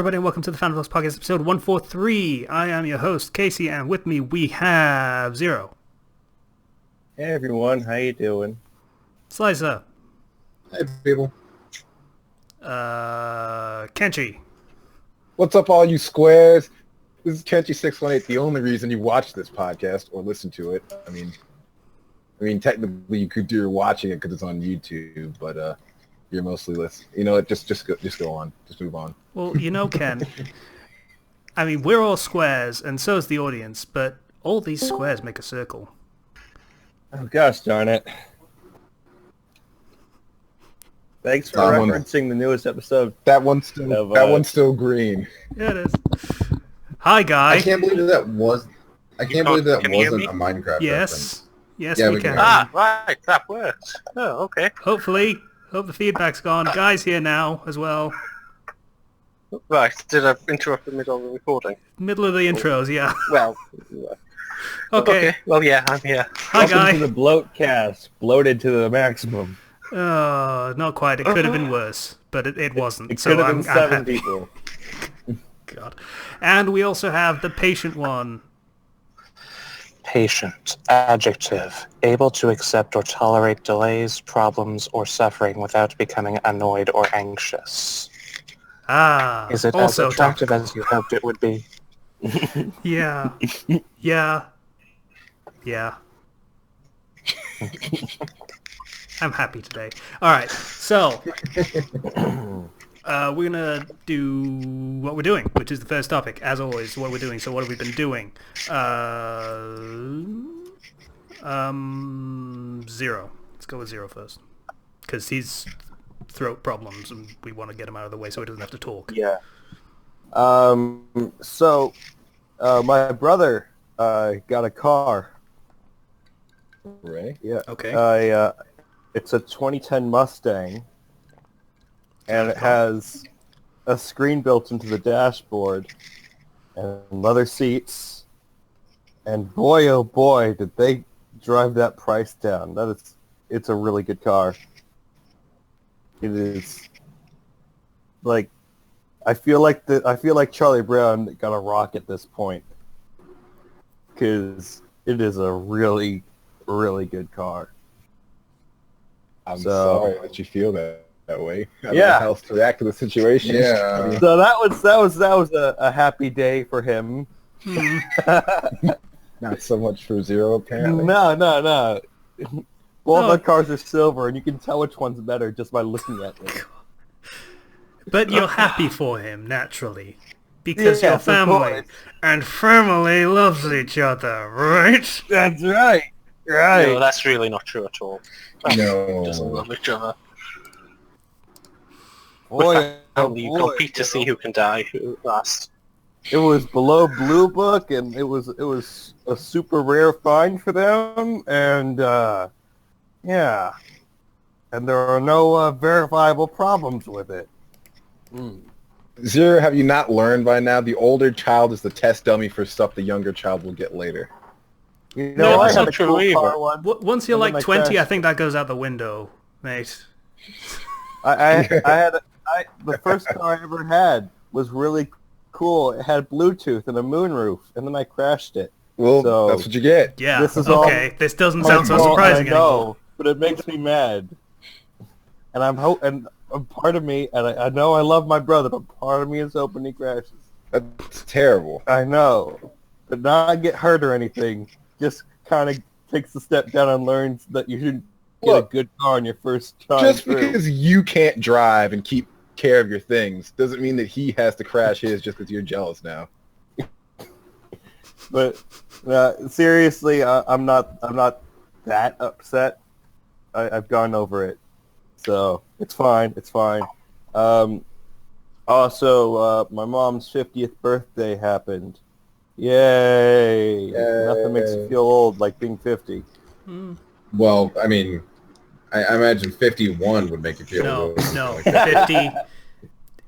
everybody, and welcome to the Fandom Flux Podcast, episode 143. I am your host, Casey, and with me we have Zero. Hey everyone, how you doing? Slicer. Hey people. Kenchi. What's up all you squares? This is Kenchi618. The only reason you watch this podcast or listen to it, I mean technically you could do watching it because it's on YouTube, but you're mostly listening. You know what, just go on. Just move on. Well, you know, Ken, I mean, we're all squares, and so is the audience, but all these squares make a circle. Oh gosh darn it. Thanks for referencing the newest episode. That one's still green. Yeah, it is. Hi, guy. I can't believe that wasn't a Minecraft reference. Yes, Yeah, we we can. can. Ah, right, that works. Oh, okay. Hopefully. Hope the feedback's gone. Guy's here now as well. Right, did I interrupt the middle of the recording? Middle of the intros, yeah. Well, Okay. Well, yeah, I'm here. Hi, Welcome Guy. to the bloatcast, bloated to the maximum. Not quite. It could have been worse, but it wasn't. It so could have been I'm 7 happy. people. God. And we also have the patient one. Patient. Adjective. Able to accept or tolerate delays, problems, or suffering without becoming annoyed or anxious. Ah. Is it also as attractive as you hoped it would be? Yeah. Yeah. I'm happy today. Alright, so we're gonna do what we're doing, which is the first topic, as always, what we're doing. So what have we been doing? Zero. Let's go with Zero first. Because he's throat problems and we want to get him out of the way so he doesn't have to talk. Yeah. My brother got a car. Right? Yeah. Okay. It's a 2010 Mustang, and it has a screen built into the dashboard, and leather seats, and boy oh boy did they drive that price down. It's a really good car. It is like I feel like Charlie Brown got a rock at this point, because it is a really, really good car. I'm sorry that you feel that way. I don't know Yeah. how else to react to the situation. Yeah. I mean, So that was a happy day for him. not so much for Zero, apparently. No. Both the cars are silver, and you can tell which one's better just by looking at them. But you're happy for him, naturally. Because you're Yes, of family. course. And family loves each other, right? That's right. No, that's really not true at all. No. Doesn't love each other. Boy, Only you compete to see who can die last. It was below Blue Book, and it was a super rare find for them, and yeah, and there are no verifiable problems with it. Zero, have you not learned by now? The older child is the test dummy for stuff the younger child will get later. You No, know, I that's had not a true cool either. car once. Once you're And then like I 20, I crashed think that goes out the window, mate. The first car I ever had was really cool. It had Bluetooth and a moonroof, and then I crashed it. Well, So- that's what you get. Yeah, This is okay. This doesn't My sound so fault, surprising I know, anymore. but it makes me mad. And and part of me, and I know I love my brother, but part of me is hoping he crashes. That's terrible. I know, but not get hurt or anything. Just kind of takes a step down and learns that you shouldn't get Look, a good car on your first time Just through. because you can't drive and keep care of your things doesn't mean that he has to crash his just because you're jealous now. But seriously, I'm not that upset. I've gone over it, so it's fine. Also, my mom's 50th birthday happened. Yay! Nothing makes you feel old like being 50. Well, I mean, I imagine 51 would make you feel old. No. 50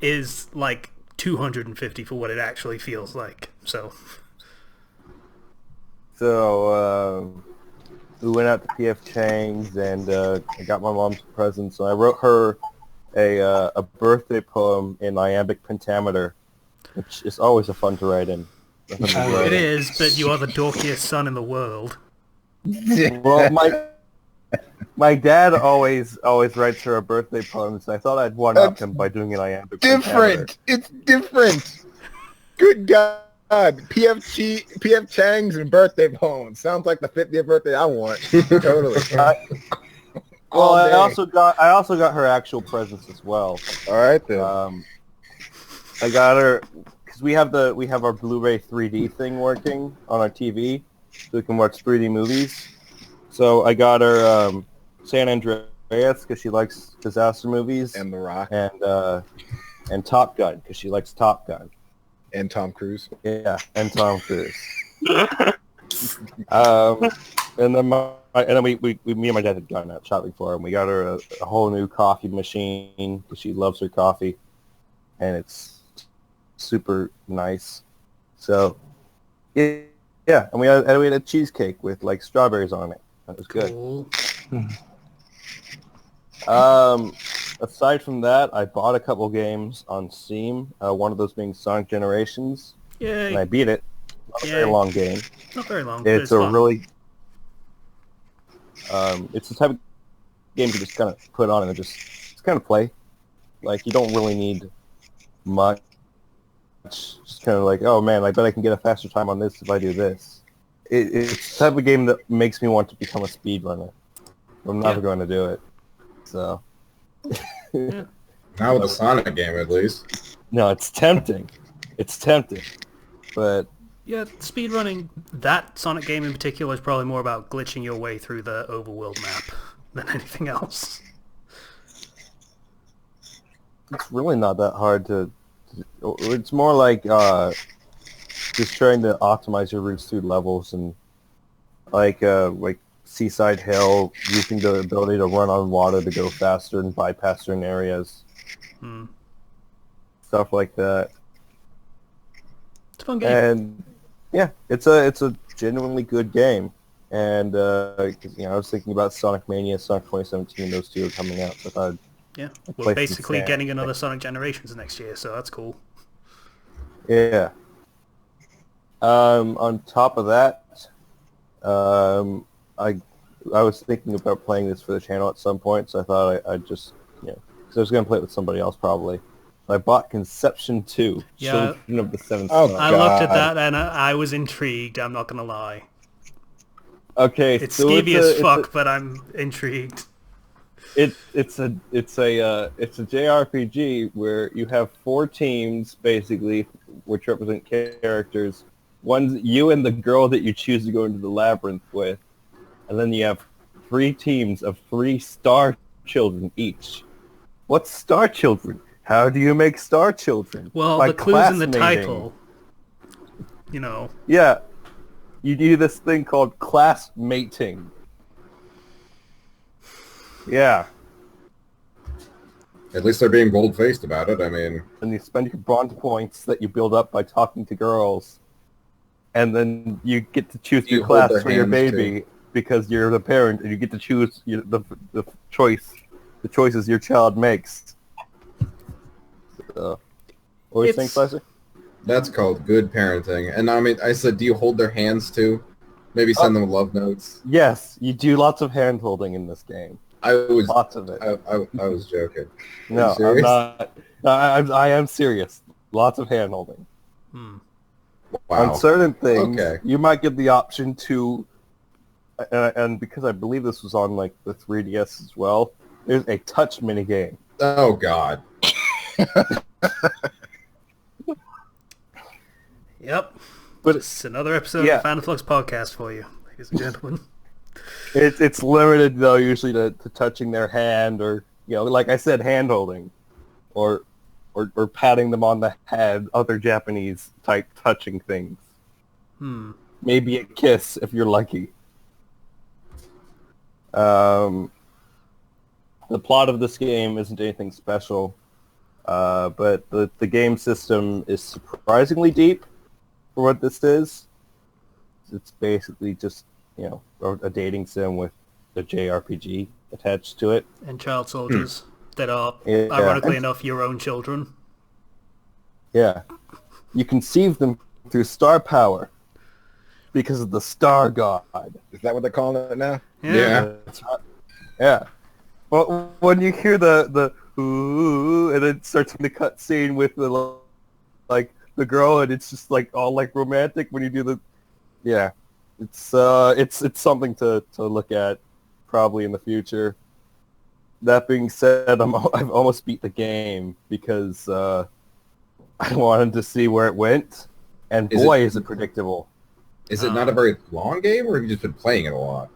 is like 250 for what it actually feels like. So we went out to P.F. Chang's, and I got my mom some presents. So I wrote her a birthday poem in iambic pentameter, which is always a fun to write in. It is, but you are the dorkiest son in the world. Well, my dad always writes her a birthday poem, so I thought I'd one-up him by doing an iambic pentameter. It's different. Good God. PF Chang's and birthday poems. Sounds like the 50th birthday I want. Totally. Well, I also got her actual presents as well. All right then. I got her because we have our Blu-ray 3D thing working on our TV, so we can watch 3D movies. So I got her San Andreas because she likes disaster movies, And The Rock. And Top Gun because she likes Top Gun. And Tom Cruise. Yeah, and Tom Cruise. And then me and my dad had gone out shopping for her, and we got her a whole new coffee machine because she loves her coffee, and it's super nice. So yeah, and we had a cheesecake with like strawberries on it. That was good. Cool. Aside from that, I bought a couple games on Steam. One of those being Sonic Generations, Yay. and I beat it. Not a very Yay. long game. Not very long. But It's a fun. really, it's the type of game you just kind of put on and just kind of play. Like you don't really need much. Just kind of like, oh man, I bet I can get a faster time on this if I do this. It's the type of game that makes me want to become a speedrunner. I'm never going to do it. So. Not with a Sonic game, at least. No, it's tempting. It's tempting. But Yeah, speedrunning, that Sonic game in particular is probably more about glitching your way through the overworld map than anything else. it's really not that hard to it's more like just trying to optimize your routes through levels and like Seaside Hill, using the ability to run on water to go faster and bypass certain areas. Stuff like that. It's a fun game. And yeah, it's a genuinely good game. And 'cause, I was thinking about Sonic Mania, Sonic 2017. Those two are coming out. So I thought, Yeah, place we're to basically stand. getting another Sonic Generations next year, so that's cool. yeah. On top of that, I was thinking about playing this for the channel at some point, so I thought I'd just, because I was going to play it with somebody else probably. I bought Conception 2, Yeah. Children of the Seven Oh, Stars. I looked at God. that and I was intrigued, I'm not gonna lie. Okay, It's so skeevy as it's fuck, but I'm intrigued. It's a JRPG where you have 4 teams basically, which represent characters. One's you and the girl that you choose to go into the labyrinth with, and then you have 3 teams of 3 star children each. What's star children? How do you make star children? Well, By the clue's in the classmating. title. You know. Yeah, you do this thing called classmating. Yeah. At least they're being bold-faced about it. I mean, And you spend your bond points that you build up by talking to girls. And then you get to choose You your hold class their for your hands, baby because you're the parent and you get to choose the choice. The choices your child makes. So, what do you think, It's- Slicer? that's called good parenting. And I mean, I said, do you hold their hands too? Maybe send them love notes. Yes, you do lots of hand holding in this game. I was, Lots of it. I was joking. No, I'm serious? not. No, I am serious. Lots of hand holding. Wow. On certain things, Okay. you might get the option to, and because I believe this was on like the 3DS as well, there's a touch minigame. Oh God. Yep. But It's another episode yeah. of Fandom Flux podcast for you, ladies and gentlemen. it's limited though, usually to touching their hand or like I said, hand holding, or patting them on the head. Other Japanese type touching things. Maybe a kiss if you're lucky. The plot of this game isn't anything special, but the game system is surprisingly deep for what this is. It's basically just, a dating sim with a JRPG attached to it. And child soldiers that are, Yeah. ironically enough, your own children. Yeah. You conceive them through star power because of the star god. Is that what they're calling it now? Yeah. That's right. Yeah. Well, when you hear the ooh, and it starts in the cutscene with the like the girl, and it's just like all like romantic when you do the, yeah, it's something to look at probably in the future. That being said, I've almost beat the game because I wanted to see where it went, and boy, is it predictable. Is it not a very long game, or have you just been playing it a lot?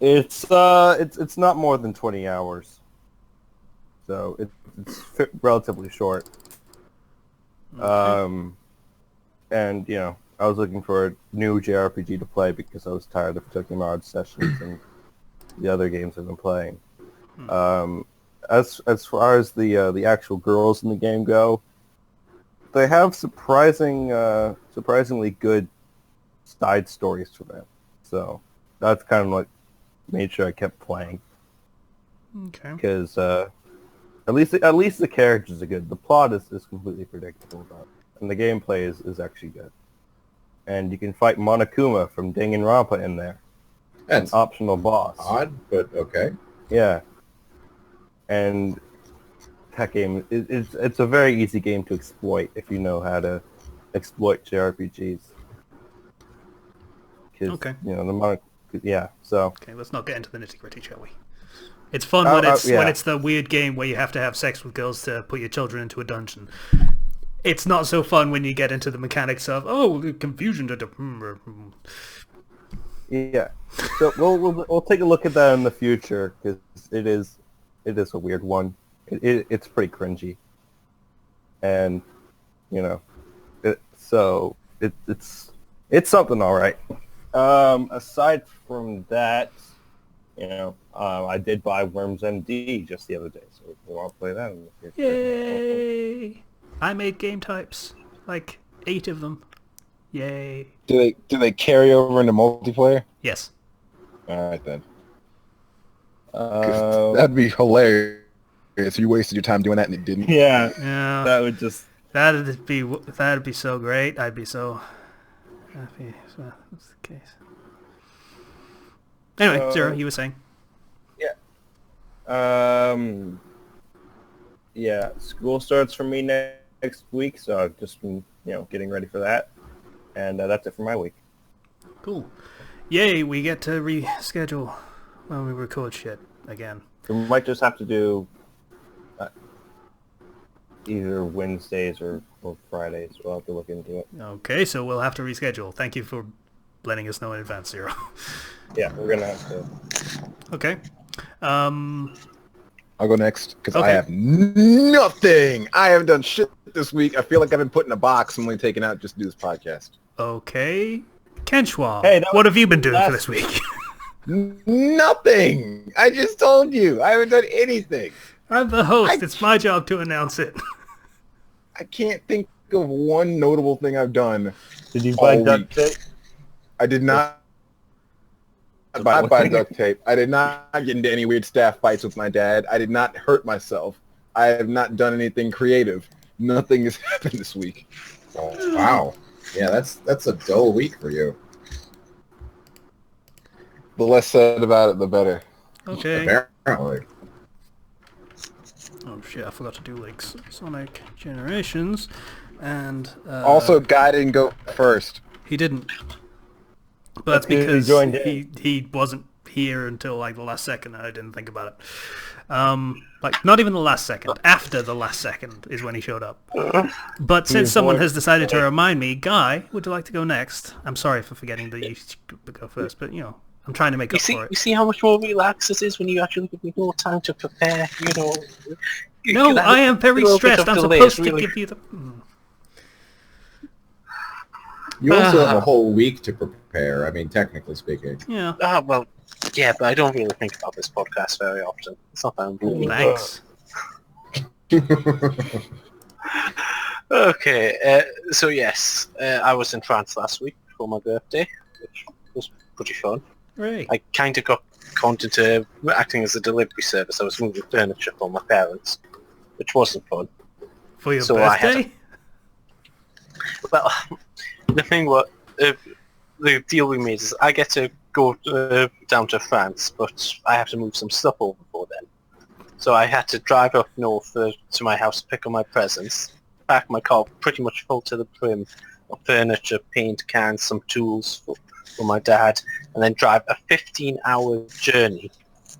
It's not more than 20 hours, so it's relatively short. Okay. And I was looking for a new JRPG to play because I was tired of Tokyo Mirage Sessions and the other games I've been playing. As far as the actual girls in the game go, they have surprisingly good side stories for them. So that's kind of what made sure I kept playing. Okay. Because at least the characters are good. The plot is completely predictable, and the gameplay is actually good. And you can fight Monokuma from Danganronpa in there. That's an optional boss. odd, but okay. Yeah. And that game, it's a very easy game to exploit if you know how to exploit JRPGs. Okay. So. Okay, let's not get into the nitty-gritty, shall we? It's fun when it's the weird game where you have to have sex with girls to put your children into a dungeon. It's not so fun when you get into the mechanics of confusion to. Yeah. So we'll take a look at that in the future because it is a weird one. It's pretty cringy, and it's something all right. Aside from that, I did buy Worms MD just the other day, so we want to play that in the future. Yay! I made game types, like 8 of them. Yay! Do they carry over into multiplayer? Yes. All right then. That'd be hilarious. You wasted your time doing that and it didn't. Yeah. Yeah. That'd be so great. I'd be so happy. So that's the case. Anyway, Zero, you were saying? Yeah. Yeah. School starts for me next week, so I've just been getting ready for that, and that's it for my week. Cool. Yay! We get to reschedule when we record shit again. We might just have to do either Wednesdays or Fridays. We'll have to look into it. Okay, so we'll have to reschedule. Thank you for letting us know in advance, Zero. Yeah, we're gonna have to. Okay. I'll go next because Okay. I have nothing. I haven't done shit this week. I feel like I've been put in a box and only taken out just to do this podcast. Okay. Kenchwa, Hey, what have you been doing for this week? Nothing. I just told you. I haven't done anything. I'm the host. It's my job to announce it. I can't think of one notable thing I've done. Did you buy all duct week. tape? I did not buy duct tape. I did not get into any weird staff fights with my dad. I did not hurt myself. I have not done anything creative. Nothing has happened this week. Oh, wow. Yeah, that's a dull week for you. The less said about it, the better. Okay. Apparently. Oh shit, I forgot to do like Sonic Generations, and Also, Guy didn't go first. he didn't. But that's He because joined in. he wasn't here until like the last second, and I didn't think about it. Like not even the last second. After the last second is when he showed up. But since someone has decided to remind me, Guy, would you like to go next? I'm sorry for forgetting that you should go first, but I'm trying to make up for You it. see how much more relaxed it is when you actually give me more time to prepare, You No, could have I am very a little bit stressed. of I'm delays, supposed to really. give you the... You also have a whole week to prepare, I mean, technically speaking. Yeah. Well, yeah, but I don't really think about this podcast very often. It's not that important. Thanks. Okay, so yes, I was in France last week for my birthday, which was pretty fun. Hooray. I kind of got conned into acting as a delivery service. I was moving furniture for my parents, which wasn't fun. For your So I had birthday? Well, the thing the deal we made is I get to go down to France, but I have to move some stuff over before then. So I had to drive up north to my house to pick up my presents, pack my car pretty much full to the brim of furniture, paint, cans, some tools for my dad, and then drive a 15-hour journey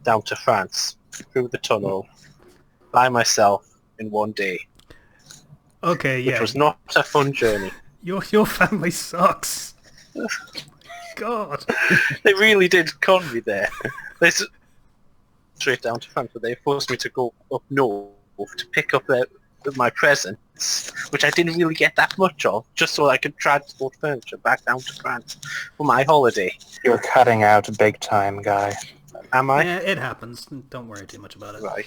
down to France through the tunnel by myself in one day. Okay, yeah. Which was not a fun journey. Your family sucks. God. They really did con me there. They straight down to France, but they forced me to go up north to pick up my presents, which I didn't really get that much of, just so I could transport furniture back down to France for my holiday. You're cutting out big time, guy. Am I? Yeah, it happens. Don't worry too much about it. Right.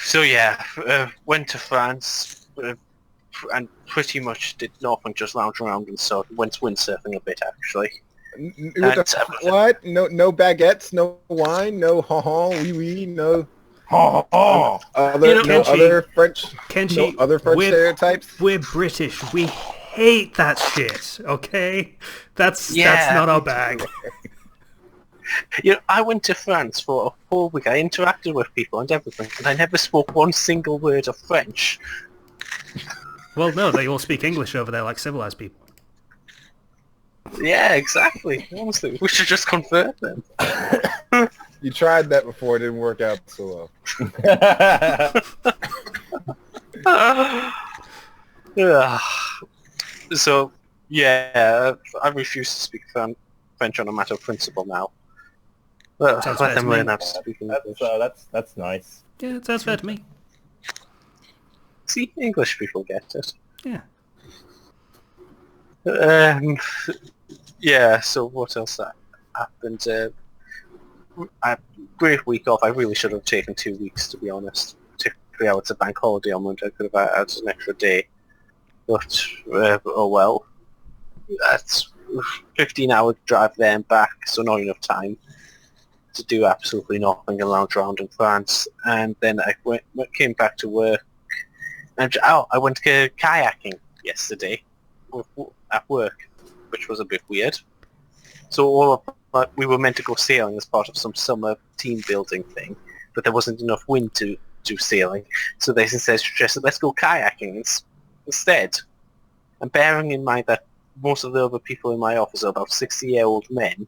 So yeah, went to France and pretty much did nothing, just lounge around and so went windsurfing a bit actually. What? No baguettes, no wine, no oui oui, no other French stereotypes. We're British. We hate that shit. Okay, that's not our bag. You know, I went to France for a whole week. I interacted with people and everything, and I never spoke one single word of French. Well, no, they all speak English over there like civilized people. Yeah, exactly. Honestly, we should just convert them. You tried that before, it didn't work out so well. So, yeah, I refuse to speak French on a matter of principle now. Let them learn how to speak English. That's nice. Yeah, it sounds fair to me. See, English people get it. Yeah. Yeah, so what else happened? Great week off. I really should have taken 2 weeks, to be honest. Particularly how it's a bank holiday on Monday. I could have had an extra day. But, oh well. That's 15-hour drive there and back, so not enough time to do absolutely nothing and lounge around in France. And then I came back to work. And I went kayaking yesterday at work, which was a bit weird. So we were meant to go sailing as part of some summer team building thing, but there wasn't enough wind to do sailing. So they suggested, let's go kayaking instead. And bearing in mind that most of the other people in my office are about 60-year-old men,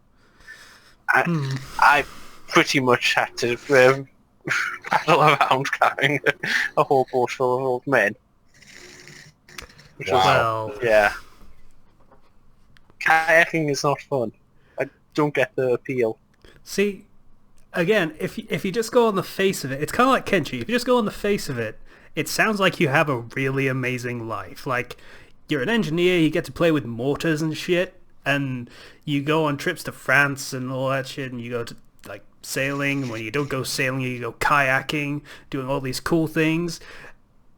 I pretty much had to paddle around carrying a whole boat full of old men. Wow. Yeah. Kayaking is not fun. I don't get the appeal. See, again, if you just go on the face of it, it's kind of like Kenshi. If you just go on the face of it, it sounds like you have a really amazing life. Like, you're an engineer, you get to play with mortars and shit, and you go on trips to France and all that shit, and you go to, like, sailing. When you don't go sailing, you go kayaking, doing all these cool things.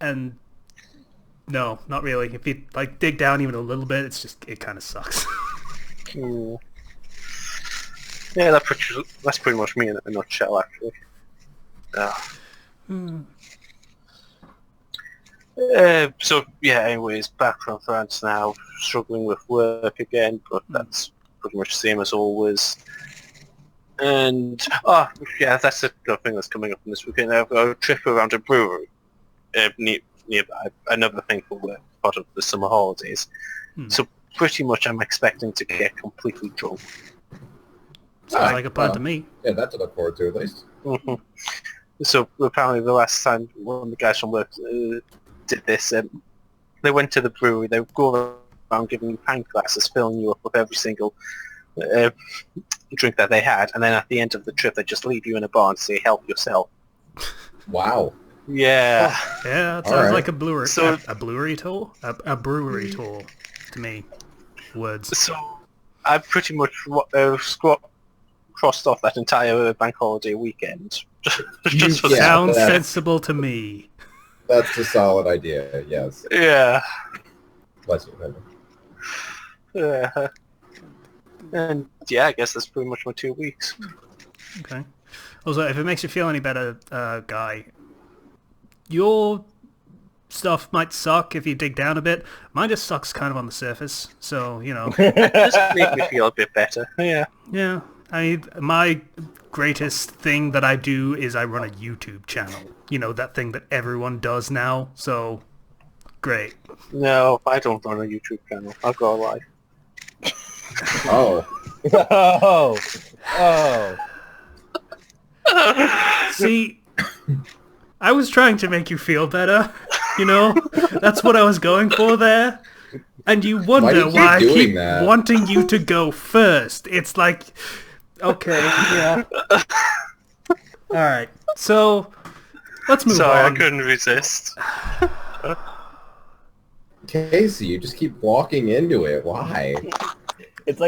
And no, not really. If you, like, dig down even a little bit, it kind of sucks. Yeah, that's pretty much me in a nutshell, actually. So, yeah, anyways, back from France now, struggling with work again, but that's pretty much the same as always. And, yeah, that's the thing that's coming up in this weekend. I've got a trip around a brewery nearby, another thing for work, part of the summer holidays. So pretty much I'm expecting to get completely drunk. Sounds like a plan to me. Yeah, that to look forward to, at least. So apparently the last time one of the guys from work did this, they went to the brewery, they would go around giving you pint glasses, filling you up with every single drink that they had, and then at the end of the trip they just leave you in a bar and say, help yourself. Wow. Yeah. Yeah, it sounds like a brewery. So, a brewery tour? A brewery tour, to me. Words. So I pretty much crossed off that entire bank holiday weekend. just for Sounds sensible to me. That's a solid idea, yes. Yeah. Bless you, baby. Yeah. And yeah, I guess that's pretty much my 2 weeks. Okay. Also, if it makes you feel any better, Guy, your stuff might suck if you dig down a bit. Mine just sucks kind of on the surface. So, This made me feel a bit better. Yeah. yeah. My greatest thing that I do is I run a YouTube channel. That thing that everyone does now. So, great. No, I don't run a YouTube channel. I've got a life. Oh. See, I was trying to make you feel better. That's what I was going for there. And you wonder why I keep wanting you to go first. It's like, okay, yeah. Alright, so let's move on. Sorry, I couldn't resist. Casey, you just keep walking into it. Why? It's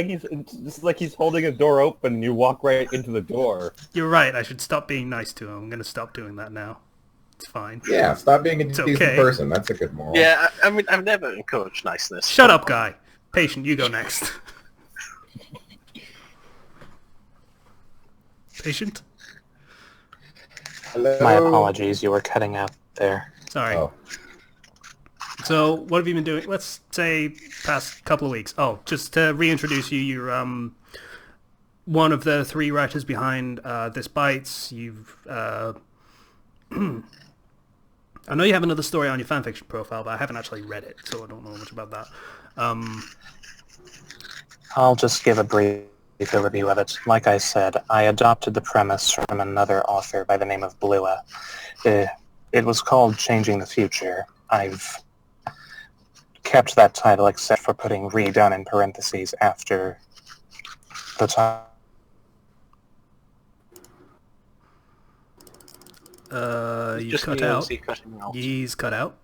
just like he's holding a door open and you walk right into the door. You're right, I should stop being nice to him. I'm going to stop doing that now. It's fine. Yeah, stop being a decent person. That's a good moral. Yeah, I mean, I've never encouraged niceness. Shut up, guy. Patient, you go next. Patient? Hello? My apologies, you were cutting out there. Sorry. Oh. So, what have you been doing? Let's say past couple of weeks. Oh, just to reintroduce you, you're one of the 3 writers behind This Bites. You've I know you have another story on your fanfiction profile, but I haven't actually read it, so I don't know much about that. I'll just give a brief overview of it. Like I said, I adopted the premise from another author by the name of Blua. It was called Changing the Future. I've kept that title except for putting redone in parentheses after the title. You just cut out. Cutting out. He's cut out.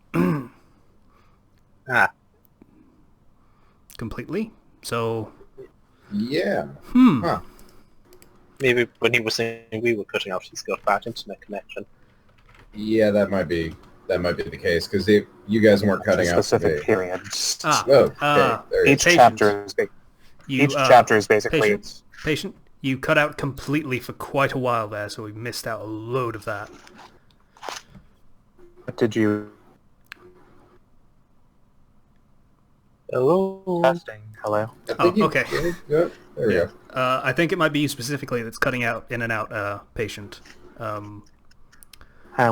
Completely. So. Yeah. Huh. Maybe when he was saying we were cutting out, he's got bad internet connection. Yeah, that might be the case because you guys weren't cutting out specific periods. there you Each go. chapter is basically Patient. You cut out completely for quite a while there, so we missed out a load of that. Did you? Hello? Testing. Hello? Okay. Yeah, there we go. I think it might be you specifically that's cutting out in and out, Patient. How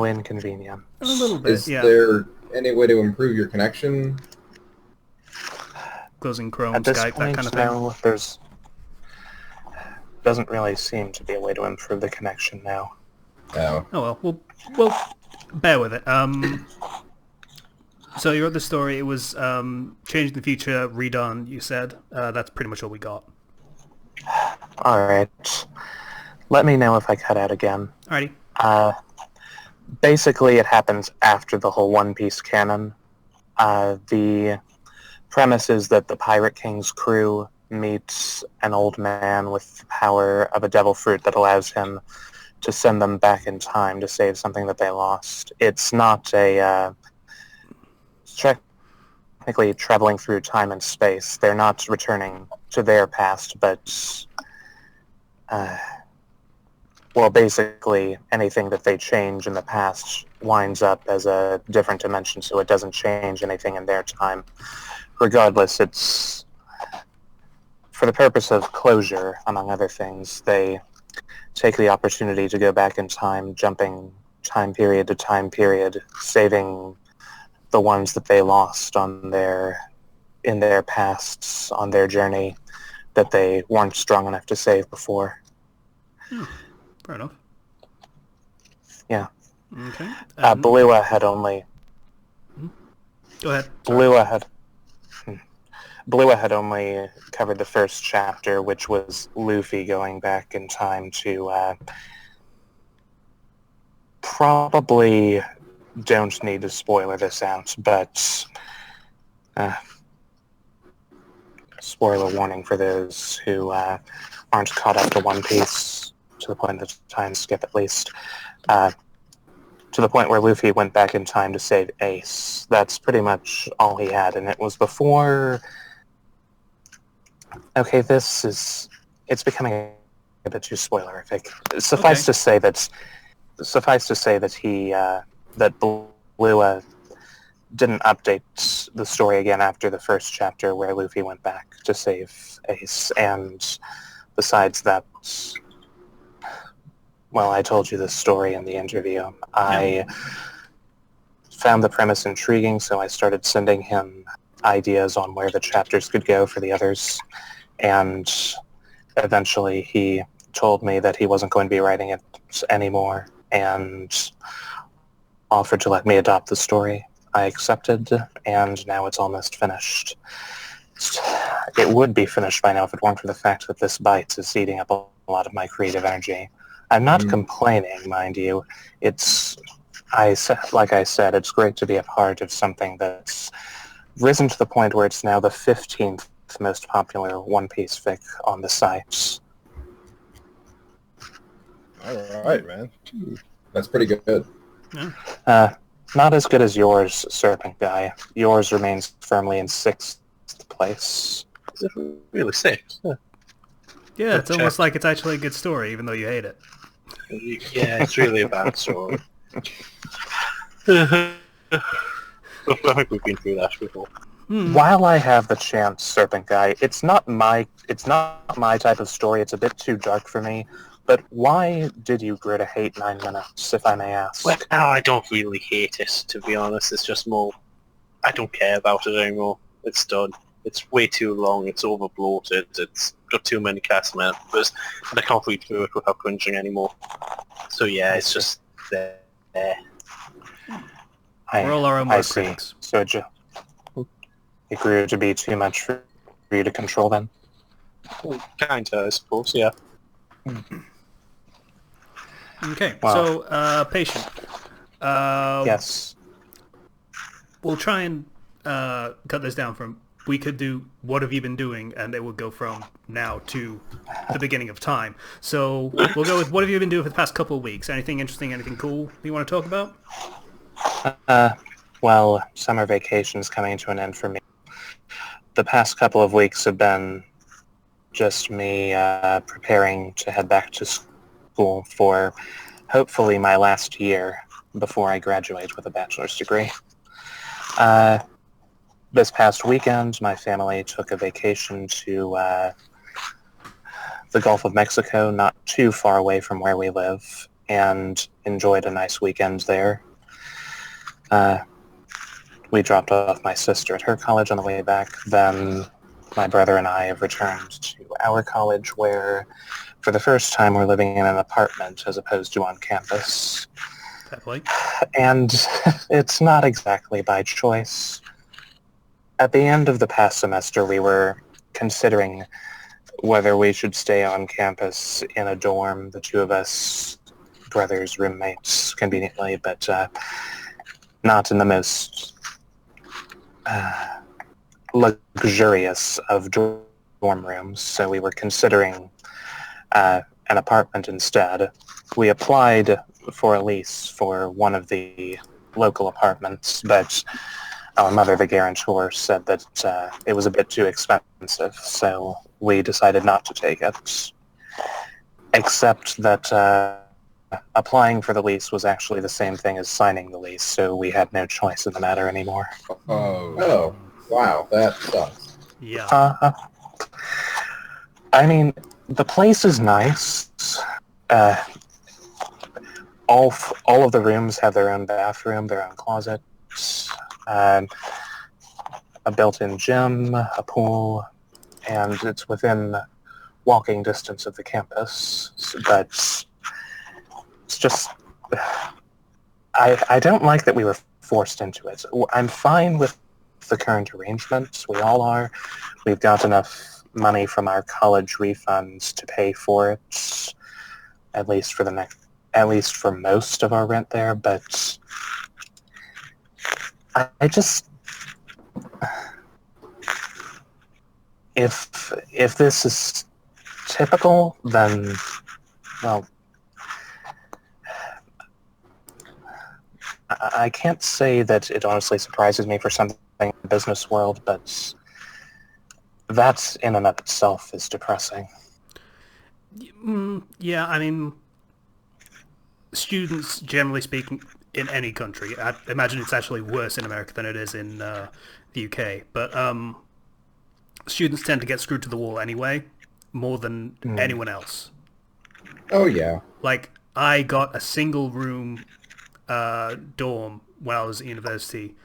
inconvenient. A little bit, Is yeah. there any way to improve your connection? Closing Chrome, At this Skype, point, that kind of thing. no, doesn't really seem to be a way to improve the connection now. No. Oh well, we'll bear with it. So you wrote the story. It was changed in the future, redone. You said that's pretty much all we got. All right. Let me know if I cut out again. Alrighty. Basically, it happens after the whole One Piece canon. The premise is that the Pirate King's crew meets an old man with the power of a devil fruit that allows him to send them back in time to save something that they lost. It's not a technically traveling through time and space. They're not returning to their past, but basically anything that they change in the past winds up as a different dimension, so it doesn't change anything in their time. Regardless, it's for the purpose of closure, among other things. They take the opportunity to go back in time, jumping time period to time period, saving the ones that they lost in their pasts, on their journey, that they weren't strong enough to save before. Fair enough. Yeah. Okay. Blua had only... Go ahead. Blua had only covered the first chapter, which was Luffy going back in time to probably don't need to spoiler this out, but spoiler warning for those who aren't caught up to One Piece, to the point of time skip at least, to the point where Luffy went back in time to save Ace. That's pretty much all he had, and it was before... Okay, it's becoming a bit too spoilerific. Suffice to say that he, that Blua didn't update the story again after the first chapter where Luffy went back to save Ace. And besides that, well, I told you this story in the interview. I found the premise intriguing, so I started sending him ideas on where the chapters could go for the others. And eventually he told me that he wasn't going to be writing it anymore and offered to let me adopt the story. I accepted, and now it's almost finished. It would be finished by now if it weren't for the fact that this bite is eating up a lot of my creative energy. I'm not complaining, mind you. Like I said, it's great to be a part of something that's risen to the point where it's now the 15th most popular One Piece fic on the site. All right, man. That's pretty good. Not as good as yours, Serpent Guy. Yours remains firmly in 6th place. Is it really sick? Yeah, it's almost like it's actually a good story, even though you hate it. Yeah, it's really a bad story. I think we've been through that before. While I have the chance, Serpent Guy, it's not my type of story. It's a bit too dark for me. But why did you grow to hate 9 minutes, if I may ask? Well, I don't really hate it, to be honest. It's just more, I don't care about it anymore. It's done. It's way too long. It's over bloated. It's got too many cast members, and I can't read through it without cringing anymore. So yeah, it's just there. We're all our own worst critics. So it grew to be too much for you to control then? Kinda, I suppose, yeah. Okay, Wow. so, Patient. Yes. We'll try and cut this down from, we could do what have you been doing, and it would go from now to the beginning of time. So we'll go with what have you been doing for the past couple of weeks? Anything interesting, anything cool you want to talk about? Well, summer vacation's coming to an end for me. The past couple of weeks have been just me preparing to head back to school for hopefully my last year before I graduate with a bachelor's degree. This past weekend, my family took a vacation to the Gulf of Mexico, not too far away from where we live, and enjoyed a nice weekend there. We dropped off my sister at her college on the way back. Then my brother and I have returned to our college where, for the first time, we're living in an apartment as opposed to on campus. Definitely. And it's not exactly by choice. At the end of the past semester, we were considering whether we should stay on campus in a dorm, the two of us, brothers, roommates, conveniently, but not in the most luxurious of dorm rooms. So we were considering an apartment instead. We applied for a lease for one of the local apartments, but our mother, the guarantor, said that it was a bit too expensive, so we decided not to take it. Except that applying for the lease was actually the same thing as signing the lease, so we had no choice in the matter anymore. Oh, wow, that sucks. Yeah. I mean, the place is nice. All of the rooms have their own bathroom, their own closets, a built-in gym, a pool, and it's within walking distance of the campus. But it's just, I don't like that we were forced into it. I'm fine with the current arrangements. We all are. We've got enough money from our college refunds to pay for it, at least for most of our rent there. But I just, if this is typical, then, well, I can't say that it honestly surprises me for something in the business world, but that in and of itself is depressing. Yeah, I mean, students, generally speaking, in any country, I imagine it's actually worse in America than it is in the UK, but students tend to get screwed to the wall anyway, more than anyone else. Oh yeah. Like, I got a single room dorm when I was at university,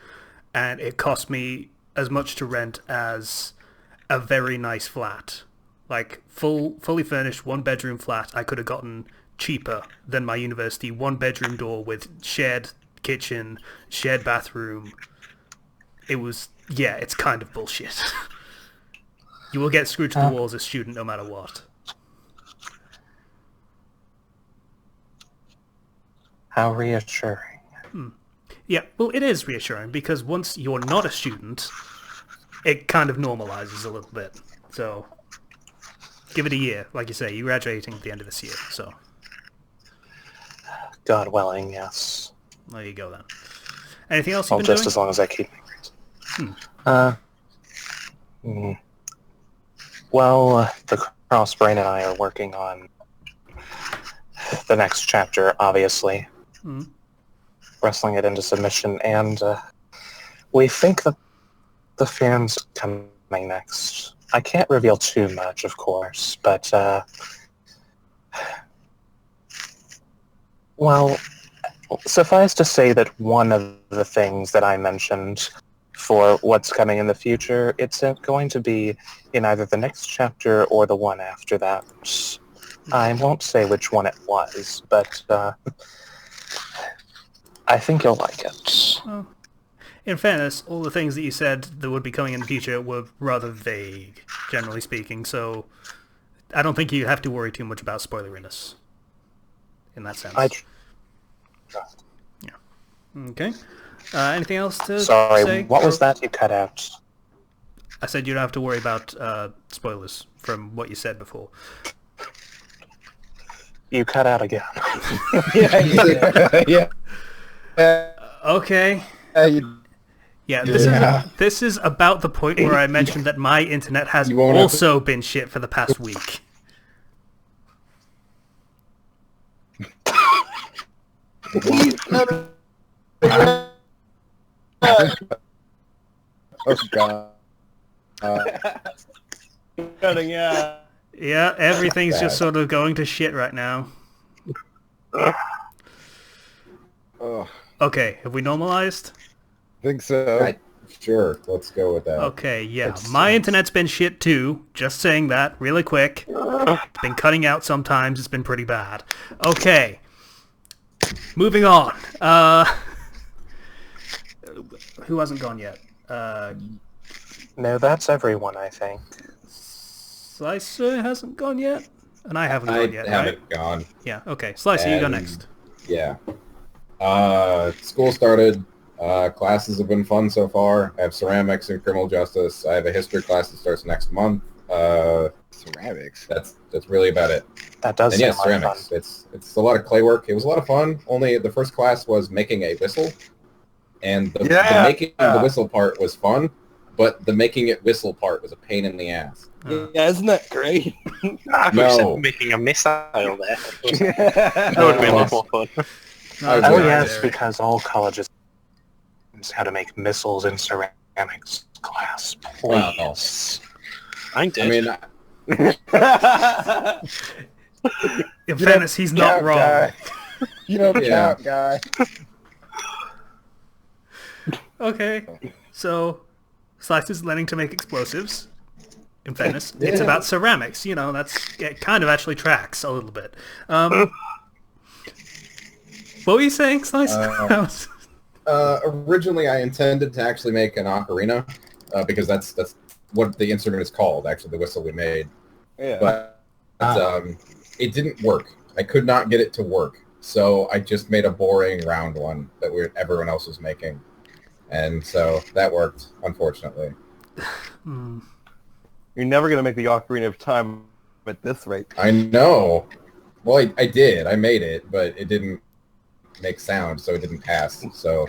and it cost me as much to rent as a very nice flat. Like, fully furnished, one-bedroom flat, I could have gotten cheaper than my university one-bedroom door with shared kitchen, shared bathroom. It was, yeah, it's kind of bullshit. You will get screwed to the wall as a student no matter what. How reassuring. Yeah, well, it is reassuring, because once you're not a student, it kind of normalizes a little bit. So, give it a year. Like you say, you're graduating at the end of this year, so... God willing, yes. There you go, then. Anything else Well, you've been just doing? as long as I keep my grades. Well, the Crossbrain and I are working on the next chapter, obviously. Wrestling it into submission, and we think that the fan's coming next. I can't reveal too much, of course, but, well, suffice to say that one of the things that I mentioned for what's coming in the future, it's going to be in either the next chapter or the one after that. I won't say which one it was, but I think you'll like it. Well, in fairness, all the things that you said that would be coming in the future were rather vague, generally speaking, so I don't think you have to worry too much about spoileriness in that sense. Yeah. Okay. Anything else to say? Sorry, what was that you cut out? I said you don't have to worry about spoilers from what you said before. You cut out again. Yeah. Okay. Yeah, this is about the point where I mentioned that my internet has also been shit for the past week. Oh god. Cutting out. Yeah, everything's just sort of going to shit right now. Oh, Okay, have we normalized? think so. Sure, let's go with that. Okay, yeah. My internet's been shit too. Just saying that really quick. It's been cutting out sometimes. It's been pretty bad. Okay. Moving on. Who hasn't gone yet? No, that's everyone, I think. Slicer hasn't gone yet? And I haven't gone yet, I haven't right? gone. Yeah, okay. Slicer, you go And- next. Yeah. School started. Classes have been fun so far. I have ceramics and criminal justice. I have a history class that starts next month. Ceramics. That's really about it. That does And sound yes, like ceramics. fun. It's a lot of clay work. It was a lot of fun. Only the first class was making a whistle, and the making the whistle part was fun, but the making it whistle part was a pain in the ass. Yeah, isn't that great? I could have said making a missile there. That would have been a lot more fun. Oh Yeah. yes, because all colleges how to make missiles in ceramics class. Please. I did. I mean, In fairness, he's not wrong. Guy. You don't Yeah. count, guy. Okay, so Slicer's learning to make explosives. In fairness, it's about ceramics. You know, it kind of actually tracks a little bit. What were you saying, Slicer? originally I intended to actually make an ocarina, because that's what the instrument is called, actually, the whistle we made. Yeah. But it didn't work. I could not get it to work. So I just made a boring round one that everyone else was making. And so that worked, unfortunately. You're never going to make the Ocarina of Time at this rate. I know. Well, I did. I made it, but it didn't make sound, so it didn't pass. So,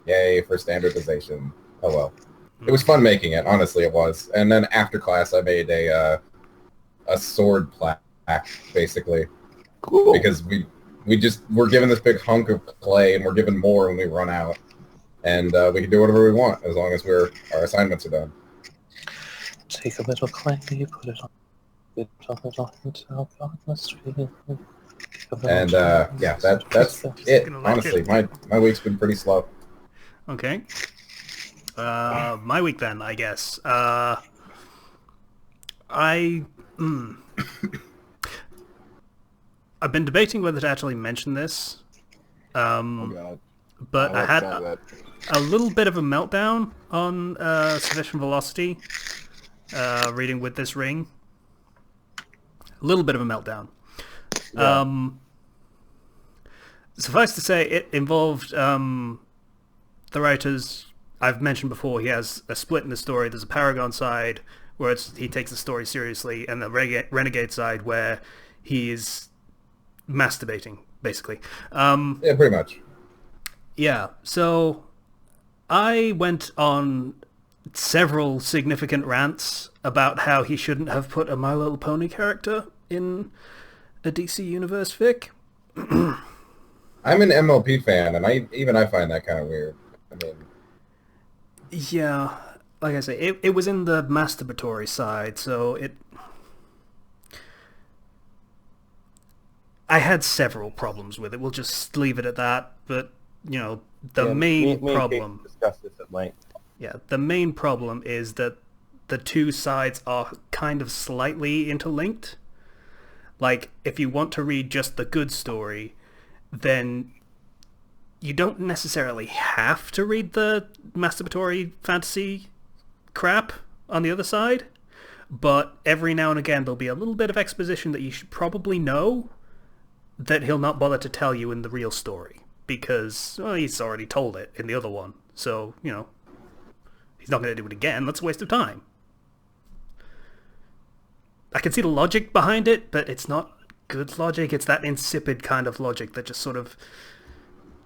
yay for standardization. Oh well. It was fun making it, honestly it was. And then after class I made a sword plaque, basically. Cool. Because we're given this big hunk of clay, and we're given more when we run out, and we can do whatever we want as long as our assignments are done. Take a little clay, put it on. And yeah, that's it. Honestly, my week's been pretty slow. Okay. My week then, I guess. I've been debating whether to actually mention this. Oh God. But I had that. a little bit of a meltdown on Sufficient Velocity, reading with this ring. A little bit of a meltdown. Yeah. Suffice to say, it involved the writers. I've mentioned before, he has a split in the story. There's a Paragon side where he takes the story seriously, and the Renegade side where he is masturbating, basically. Yeah, pretty much. Yeah, so I went on several significant rants about how he shouldn't have put a My Little Pony character in a DC Universe fic. I'm an MLP fan, and I find that kind of weird. I mean, yeah, like I say, it was in the masturbatory side, so I had several problems with it. We'll just leave it at that. But you know, the main problem. Discuss this at length. Yeah, the main problem is that the two sides are kind of slightly interlinked. Like, if you want to read just the good story, then you don't necessarily have to read the masturbatory fantasy crap on the other side, but every now and again there'll be a little bit of exposition that you should probably know that he'll not bother to tell you in the real story, because, well, he's already told it in the other one, so, you know, he's not going to do it again. That's a waste of time. I can see the logic behind it, but it's not good logic. It's that insipid kind of logic that just sort of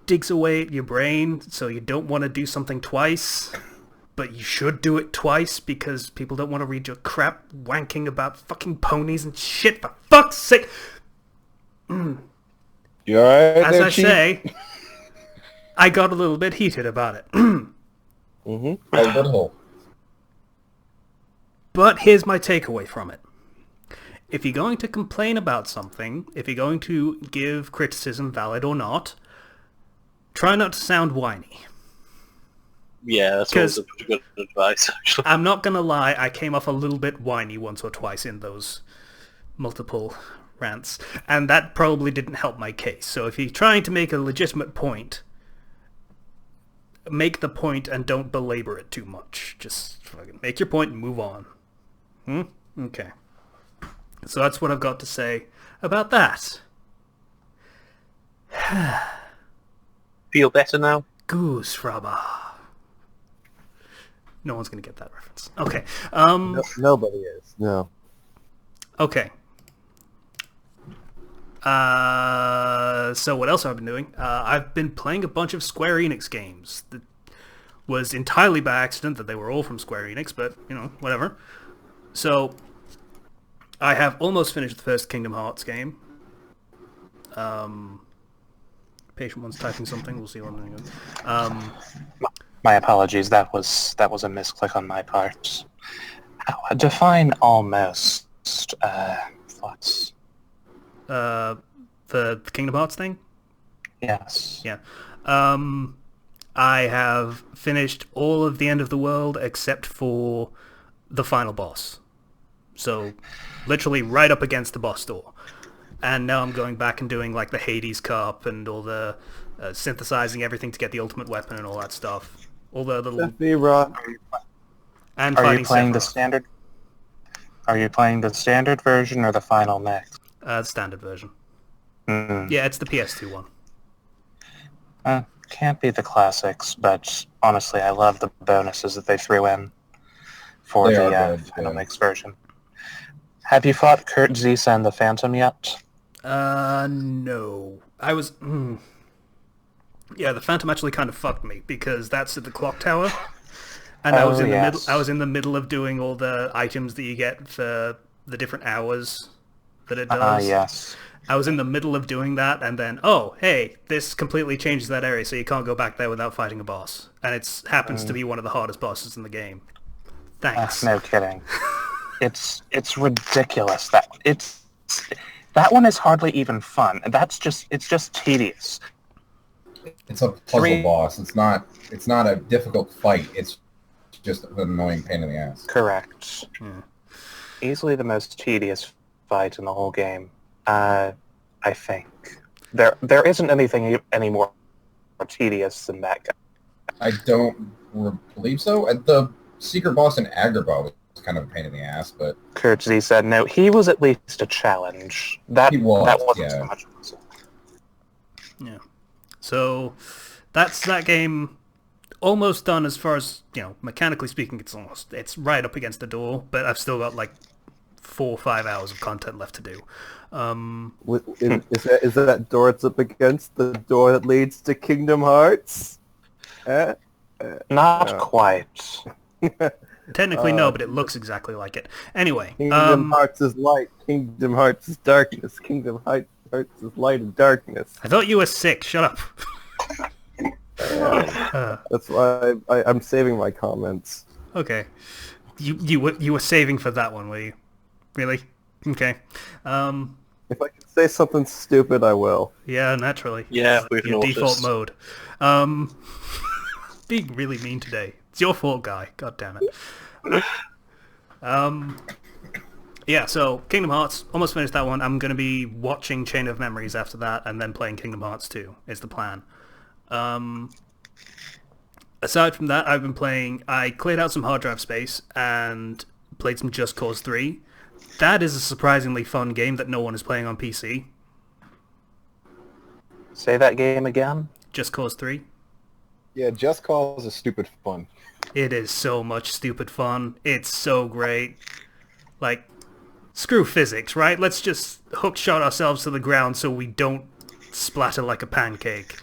digs away at your brain, so you don't want to do something twice, but you should do it twice because people don't want to read your crap wanking about fucking ponies and shit, for fuck's sake! You alright As there, I Chief? say, I got a little bit heated about it. Mm-hmm. a little. But here's my takeaway from it. If you're going to complain about something, if you're going to give criticism, valid or not, try not to sound whiny. Yeah, that's always a pretty good advice, actually. I'm not going to lie, I came off a little bit whiny once or twice in those multiple rants, and that probably didn't help my case. So if you're trying to make a legitimate point, make the point and don't belabor it too much. Just fucking make your point and move on. Okay. So that's what I've got to say about that. Feel better now? Goose Fraba. No one's going to get that reference. Okay. Nobody is. No. Okay. So what else have I been doing? I've been playing a bunch of Square Enix games. That was entirely by accident that they were all from Square Enix, but, you know, whatever. So I have almost finished the first Kingdom Hearts game. Patient one's typing something. We'll see what I'm doing. My apologies. That was a misclick on my part. Define almost. Thoughts. The Kingdom Hearts thing? Yes. Yeah. I have finished all of the End of the World except for the final boss. So, literally right up against the boss door. And now I'm going back and doing like the Hades Cup and all the synthesizing everything to get the ultimate weapon and all that stuff. All the little... And Are you playing the Sephiroth. standard? Are you playing the standard version or the final mix? Standard version. Mm. Yeah, it's the PS2 one. Can't be the classics, but honestly, I love the bonuses that they threw in for They the are good, final yeah. mix version. Have you fought Kurt Zeiss and the Phantom yet? No. I was... Yeah, the Phantom actually kind of fucked me because that's at the clock tower. And I was in the middle. I was in the middle of doing all the items that you get for the different hours that it does. Yes. I was in the middle of doing that, and then, oh, hey, this completely changes that area, so you can't go back there without fighting a boss. And it happens to be one of the hardest bosses in the game. Thanks. No kidding. It's ridiculous. That one is hardly even fun. It's just tedious. It's a puzzle boss. It's not a difficult fight. It's just an annoying pain in the ass. Correct. Easily the most tedious fight in the whole game. I think there isn't anything any more tedious than that guy. I don't believe so. The secret boss in Agrabah was kind of a pain in the ass, but Kurtzy said no. He was at least a challenge. That wasn't so much. Yeah. So that's that game. Almost done as far as, mechanically speaking. It's right up against the door, but I've still got like 4 or 5 hours of content left to do. Is that door it's up against the door that leads to Kingdom Hearts? Not quite. Technically no, but it looks exactly like it. Anyway, Kingdom Hearts is light. Kingdom Hearts is darkness. Kingdom Hearts is light and darkness. I thought you were sick. Shut up. That's why I'm saving my comments. Okay, you were saving for that one, were you? Really? Okay. If I can say something stupid, I will. Yeah, naturally. Yeah, we've your noticed. default mode. Being really mean today. It's your fault, guy. God damn it. Yeah, so Kingdom Hearts, almost finished that one. I'm going to be watching Chain of Memories after that, and then playing Kingdom Hearts 2 is the plan. Aside from that, I cleared out some hard drive space and played some Just Cause 3. That is a surprisingly fun game that no one is playing on PC. Say that game again? Just Cause 3. Yeah, Just Cause is stupid fun. It is so much stupid fun. It's so great. Like, screw physics, right? Let's just hookshot ourselves to the ground so we don't splatter like a pancake.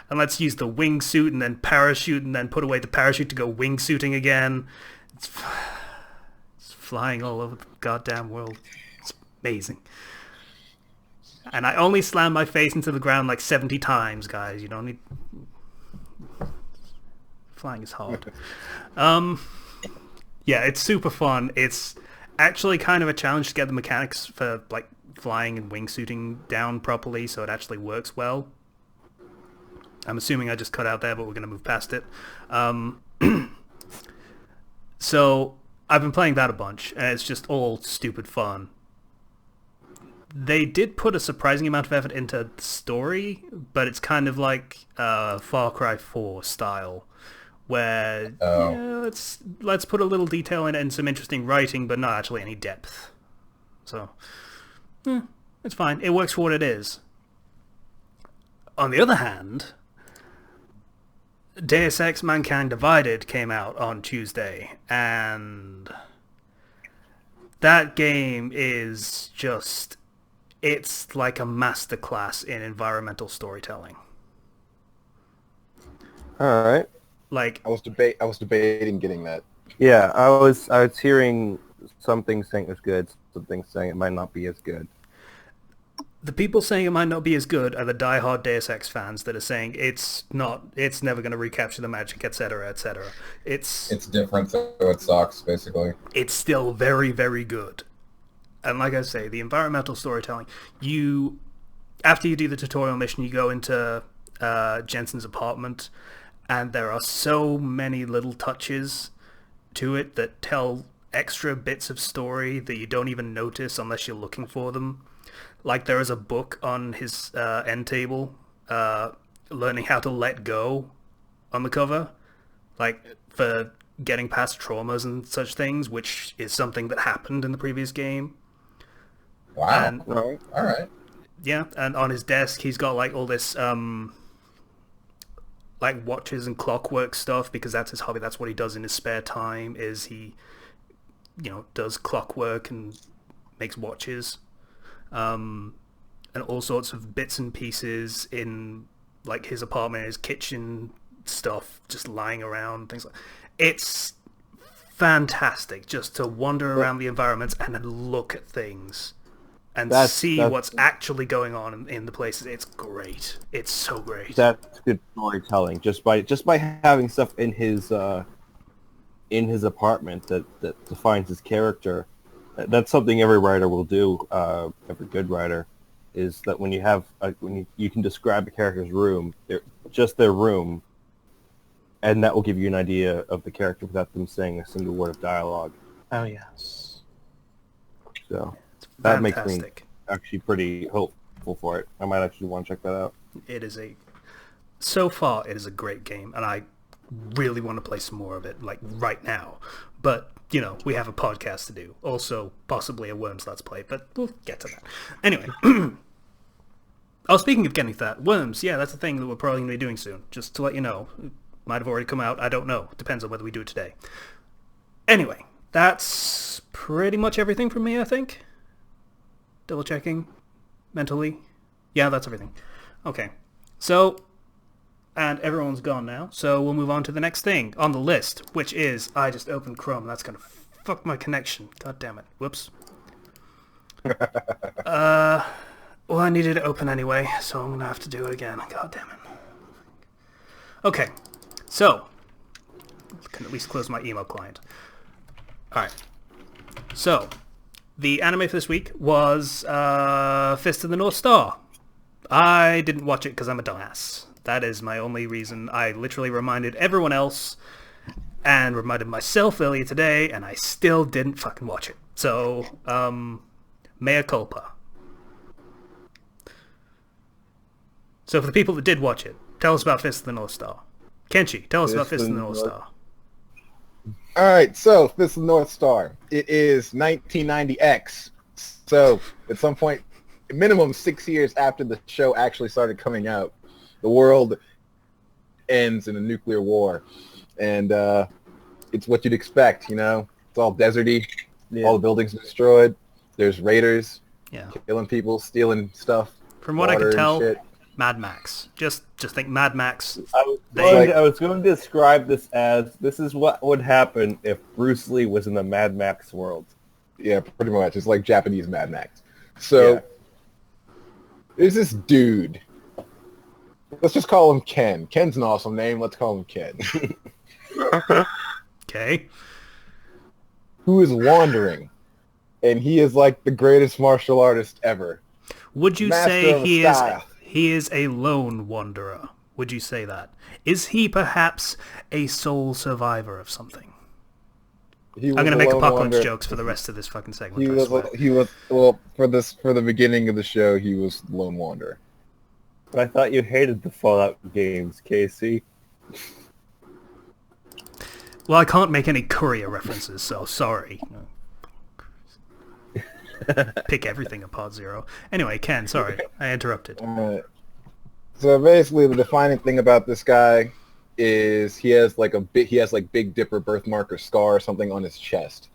And let's use the wingsuit and then parachute and then put away the parachute to go wingsuiting again. It's flying all over the goddamn world. It's amazing. And I only slammed my face into the ground like 70 times, guys. You don't need... Flying is hard. Yeah, it's super fun. It's actually kind of a challenge to get the mechanics for like flying and wingsuiting down properly so it actually works well. I'm assuming I just cut out there, but we're going to move past it. So I've been playing that a bunch, and it's just all stupid fun. They did put a surprising amount of effort into the story, but it's kind of like Far Cry 4 style, where let's put a little detail in it and some interesting writing, but not actually any depth. So, it's fine. It works for what it is. On the other hand, Deus Ex Mankind Divided came out on Tuesday, and that game is just... It's like a masterclass in environmental storytelling. All right. Like, I was debating getting that. Yeah, I was hearing some things saying it was good, some things saying it might not be as good. the people saying it might not be as good are the diehard Deus Ex fans that are saying it's never going to recapture the magic, etc., etc. It's different, so it sucks, basically. It's still very, very good. And like I say, the environmental storytelling, after you do the tutorial mission, you go into Jensen's apartment, and there are so many little touches to it that tell extra bits of story that you don't even notice unless you're looking for them. Like there is a book on his end table, learning how to let go on the cover, like for getting past traumas and such things, which is something that happened in the previous game. Wow. And, all right. Yeah, and on his desk he's got like all this like watches and clockwork stuff, because that's his hobby. That's what he does in his spare time, is he does clockwork and makes watches. And all sorts of bits and pieces in like his apartment, his kitchen stuff just lying around, things like. It's fantastic just to wander around the environments and look at things. and That's- see that's- what's actually going on in the places. It's great. It's so great. That's good storytelling. Just by having stuff in his apartment that defines his character. That's something every writer will do. Every good writer is that when you have when you can describe a character's room, just their room, and that will give you an idea of the character without them saying a single word of dialogue. Oh, yes. So that makes me Fantastic. actually pretty hopeful for it. I might actually want to check that out. So far, it is a great game, and I really want to play some more of it, like right now. But, you know, we have a podcast to do. Also, possibly a Worms Let's Play, but we'll get to that. Anyway. Oh, speaking of getting to that, Worms, yeah, that's a thing that we're probably going to be doing soon. Just to let you know. It might have already come out. I don't know. Depends on whether we do it today. Anyway, that's pretty much everything from me, I think. Double checking mentally. Yeah, that's everything. Okay. So, and everyone's gone now, so we'll move on to the next thing on the list, which is, I just opened Chrome. That's going to fuck my connection. God damn it. Whoops. Well, I needed it open anyway, so I'm going to have to do it again. God damn it. Okay. So, I can at least close my email client. Alright. So, the anime for this week was Fist of the North Star. I didn't watch it because I'm a dumbass. That is my only reason. I literally reminded everyone else and reminded myself earlier today, and I still didn't fucking watch it. So, mea culpa. So for the people that did watch it, tell us about Fist of the North Star. Kenshi, tell us about Fist of the North Star. All right, so Fist of the North Star. It is 1990X. So at some point, minimum 6 years after the show actually started coming out, the world ends in a nuclear war. And it's what you'd expect, you know? It's all deserty. Yeah. All the buildings are destroyed. There's raiders Yeah. killing people, stealing stuff. From what I water can and tell, shit. Mad Max. Just think Mad Max. I was going to describe this as, this is what would happen if Bruce Lee was in the Mad Max world. Yeah, pretty much. It's like Japanese Mad Max. So there's this dude. Let's just call him Ken. Ken's an awesome name. Let's call him Ken. Okay. Who is wandering. And he is like the greatest martial artist ever. Would you Master say of style. he is a lone wanderer? Would you say that? Is he perhaps a sole survivor of something? He I'm was going to a make lone apocalypse wanderer. jokes for the rest of this fucking segment. He I was swear. well for the beginning of the show. He was lone wanderer. But I thought you hated the Fallout games, Casey. Well, I can't make any courier references, so sorry. Pick everything apart, Zero. Anyway, Ken, sorry, I interrupted. So basically, the defining thing about this guy is he has like Big Dipper birthmark or scar or something on his chest.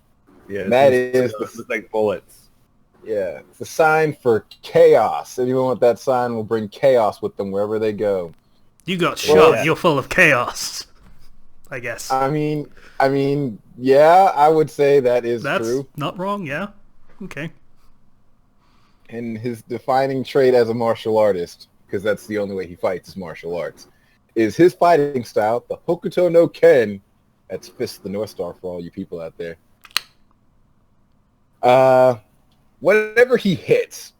Yeah, That it's is like bullets. Yeah, it's a sign for chaos. Anyone with that sign will bring chaos with them wherever they go. You got Well, shot. yeah. You're full of chaos. I guess. I mean, yeah, I would say that is That's true. not wrong, yeah? Okay. And his defining trait as a martial artist, because that's the only way he fights is martial arts, is his fighting style, the Hokuto no Ken. That's Fist of the North Star for all you people out there. Whatever he hits,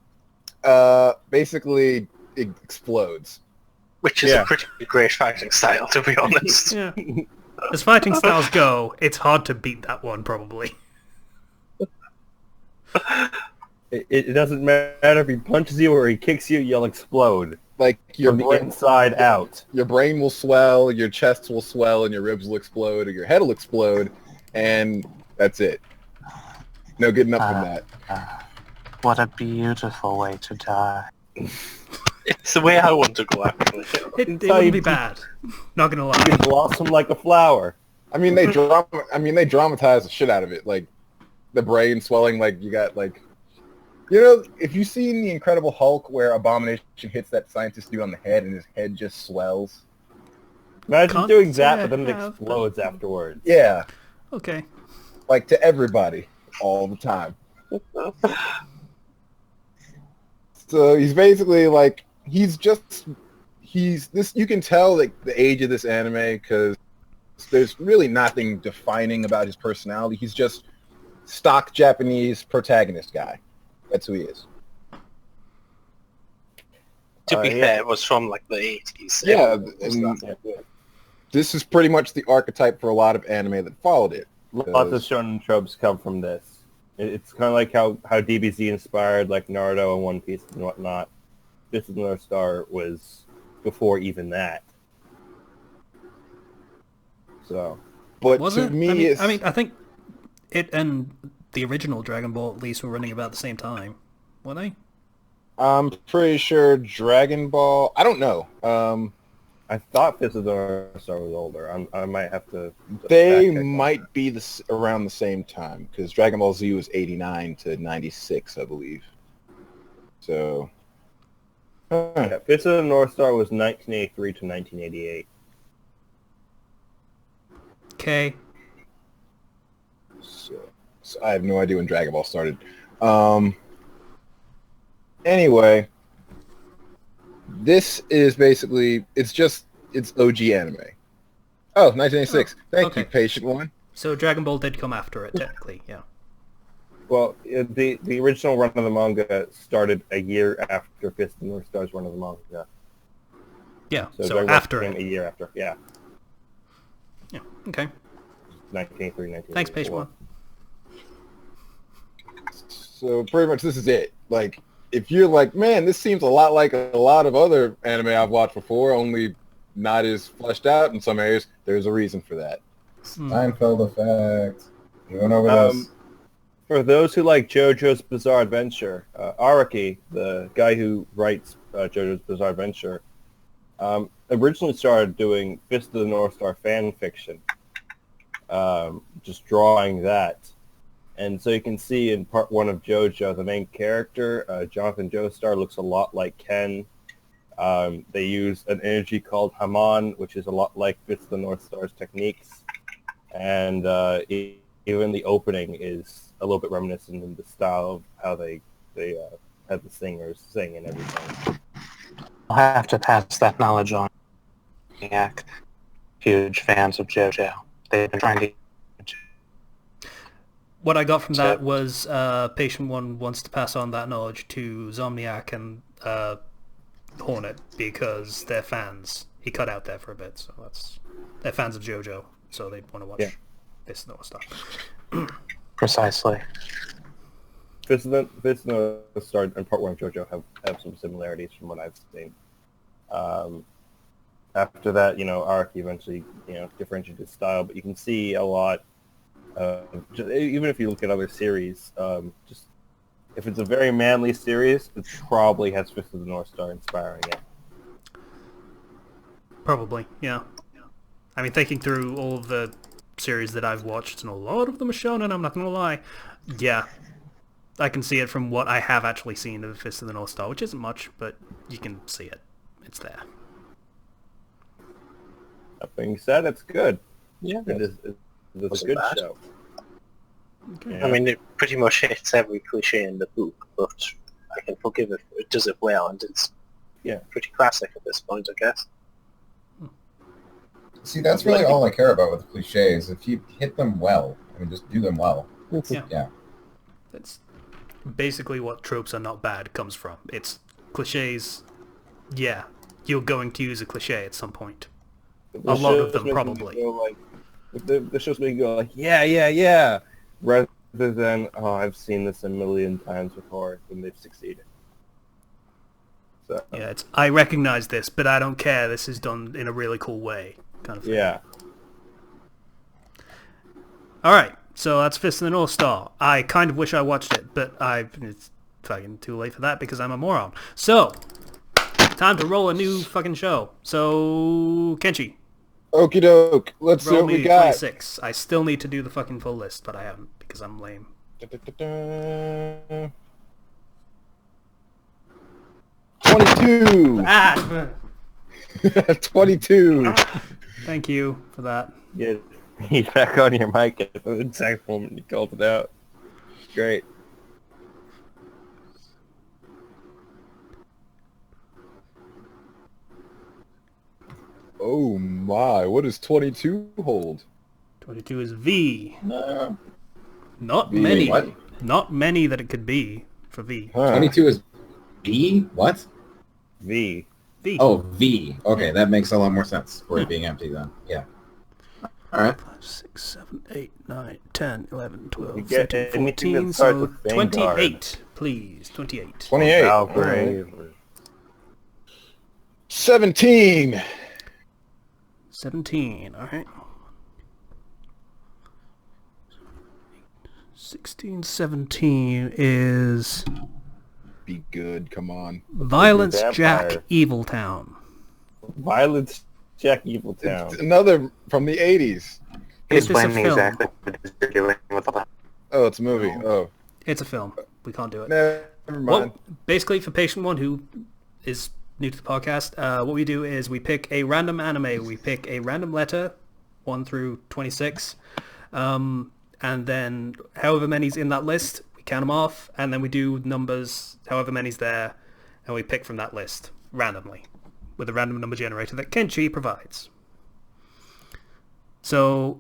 basically it explodes. Which is a pretty great fighting style, to be honest. Yeah. As fighting styles go, it's hard to beat that one, probably. It doesn't matter if he punches you or he kicks you, you'll explode. Like your From the brain, inside out. your brain will swell, your chest will swell, and your ribs will explode, or your head will explode, and that's it. No getting up from that. What a beautiful way to die. It's the way I want to go, actually. It It's how wouldn't you- be bad. Not gonna You lie. blossom like a flower. I mean, they dramatize the shit out of it, like the brain swelling. Like you got like, you know, if you've seen the Incredible Hulk where Abomination hits that scientist dude on the head and his head just swells. Imagine Can't doing say that, I but then it have, explodes afterwards. Yeah, Okay. like to everybody all the time. So he's basically like he's this. You can tell like the age of this anime because there's really nothing defining about his personality. He's just stock Japanese protagonist guy. That's who he is. To be fair, it was from like the 80s. Yeah, It's and not that good. this is pretty much the archetype for a lot of anime that followed it. Lots of shonen tropes come from this. It's kind of like how DBZ inspired like Naruto and One Piece and whatnot. This is North Star was before even that. So, But Was to it? me, I mean, I think it and the original Dragon Ball at least were running about the same time, weren't they? I'm pretty sure Dragon Ball. I don't know. I thought Fist of the North Star was older. I might have to. They fact check on might be around the same time because Dragon Ball Z was 89 to 96, I believe. So, that. Yeah, Fist of the North Star was 1983 to 1988. Okay. So I have no idea when Dragon Ball started. Anyway, this is basically it's OG anime. Oh, 1986. Thank okay. you, patient one. So Dragon Ball did come after it, technically, yeah. Well, the original run of the manga started a year after Fist of the North Star's run of the manga. Yeah, so Dragon Ball after came it. a year after. Yeah, Yeah, okay. 1983, 1984. Thanks, patient one. So pretty much this is it. Like, if you're like, man, this seems a lot like a lot of other anime I've watched before, only not as fleshed out in some areas, there's a reason for that. Seinfeld effect. We went over this. For those who like JoJo's Bizarre Adventure, Araki, the guy who writes JoJo's Bizarre Adventure, originally started doing Fist of the North Star fan fiction, just drawing that. And so you can see in part one of JoJo, the main character, Jonathan Joestar, looks a lot like Ken. They use an energy called Haman, which is a lot like Fist of the North Star's techniques. And even the opening is a little bit reminiscent in the style of how they had the singers sing and everything. I'll have to pass that knowledge on. Huge fans of JoJo. They've been trying to... What I got from that was patient one wants to pass on that knowledge to Zomniac and Hornet because they're fans. He cut out there for a bit, so they're fans of JoJo, so they want to watch this North Star. Precisely. Fist of the North Star and part one of JoJo have some similarities from what I've seen. After that, Araki eventually, differentiated his style, but you can see a lot. Even if you look at other series, just if it's a very manly series, it probably has Fist of the North Star inspiring it. Probably, yeah. I mean, thinking through all of the series that I've watched, and a lot of them are shonen, I'm not going to lie. Yeah, I can see it from what I have actually seen of Fist of the North Star, which isn't much, but you can see it. It's there. That being said, it's good. Yeah, It's a good bad. show. Okay. Yeah. I mean, it pretty much hits every cliche in the book, but I can forgive it. It does it well, and it's pretty classic at this point, I guess. See, that's really all I care about with cliches. If you hit them well, just do them well. Yeah. That's basically what tropes are not bad comes from. It's cliches. Yeah, you're going to use a cliche at some point. A lot of them, probably. The shows make you go like, yeah, rather than, oh, I've seen this a million times before, and they've succeeded. So Yeah, it's I recognize this, but I don't care. This is done in a really cool way, kind of thing. yeah. All right, so that's Fist of the North Star. I kind of wish I watched it, but it's fucking too late for that because I'm a moron. So, time to roll a new fucking show. So, Kenshi, Okie doke. Let's see roll what we me got. 26. I still need to do the fucking full list, but I haven't because I'm lame. 22. Ah! 22. Thank you for that. Get back on your mic at the exact moment you called it out. Great. Oh my, what does 22 hold? 22 is V. No. Not V, many. what? Not many that it could be for V. Huh. 22 is V? What? V. V. Oh, V. Okay, that makes a lot more sense for it being empty then. Yeah. All right. 5, 6, 7, 8, 9, 10, 11, 12, You get 13, anything 14, that starts so with Vanguard. 28, please. 28. 28. Valkyrie. 17. 17, alright. 16, 17 is Be good, come on. Violence Vampire. Jack Evil Town. Violence Jack Evil Town. It's another from the 80s. Is this a Explain me film? exactly what it is you're doing with all that. Oh, it's a movie. Oh, It's a film. We can't do it. never mind. Well, basically, for patient one who is new to the podcast, what we do is we pick a random anime. We pick a random letter, 1 through 26, and then however many's in that list, we count them off, and then we do numbers, however many's there, and we pick from that list randomly with a random number generator that Kenshi provides. So,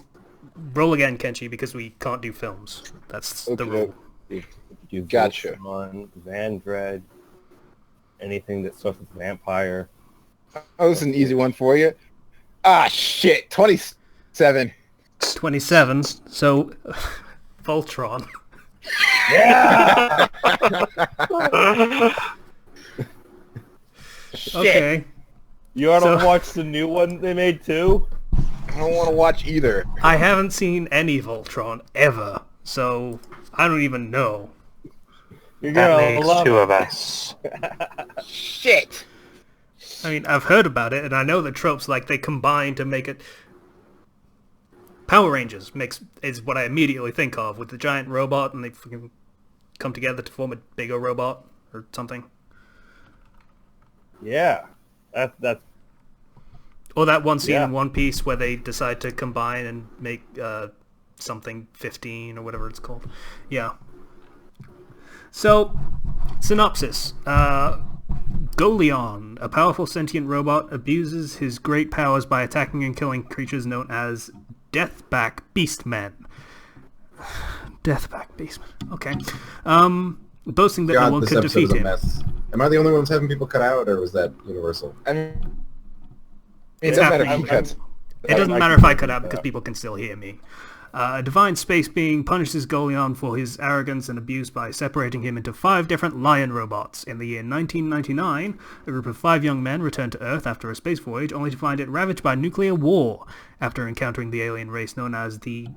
roll again, Kenshi, because we can't do films. That's the Okay. rule. You Gotcha. On Van Dread. Anything that starts with vampire. Oh, this is an easy one for you. Ah, shit. 27. 27, so Voltron. Yeah! Okay. You ought to So- watch the new one they made too? I don't want to watch either. I haven't seen any Voltron ever, so I don't even know. You're That gonna makes love two it. of us. Shit. I mean, I've heard about it, and I know the tropes, like, they combine to make it... Power Rangers is what I immediately think of, with the giant robot, and they fucking come together to form a bigger robot, or something. Yeah. That's Or that one scene Yeah. in One Piece where they decide to combine and make something 15 or whatever it's called. Yeah. So, synopsis. Goleon, a powerful sentient robot, abuses his great powers by attacking and killing creatures known as Deathback Beastmen. Deathback Beastmen. Okay. Boasting that no God, one this could episode defeat is a him. mess. Am I the only one who's having people cut out, or was that universal? I mean, it It's doesn't matter happening. who cuts. It doesn't matter if I cut out because people can still hear me. A divine space being punishes Goleon for his arrogance and abuse by separating him into 5 different lion robots. In the year 1999, a group of 5 young men return to Earth after a space voyage only to find it ravaged by nuclear war. After encountering the alien race known as the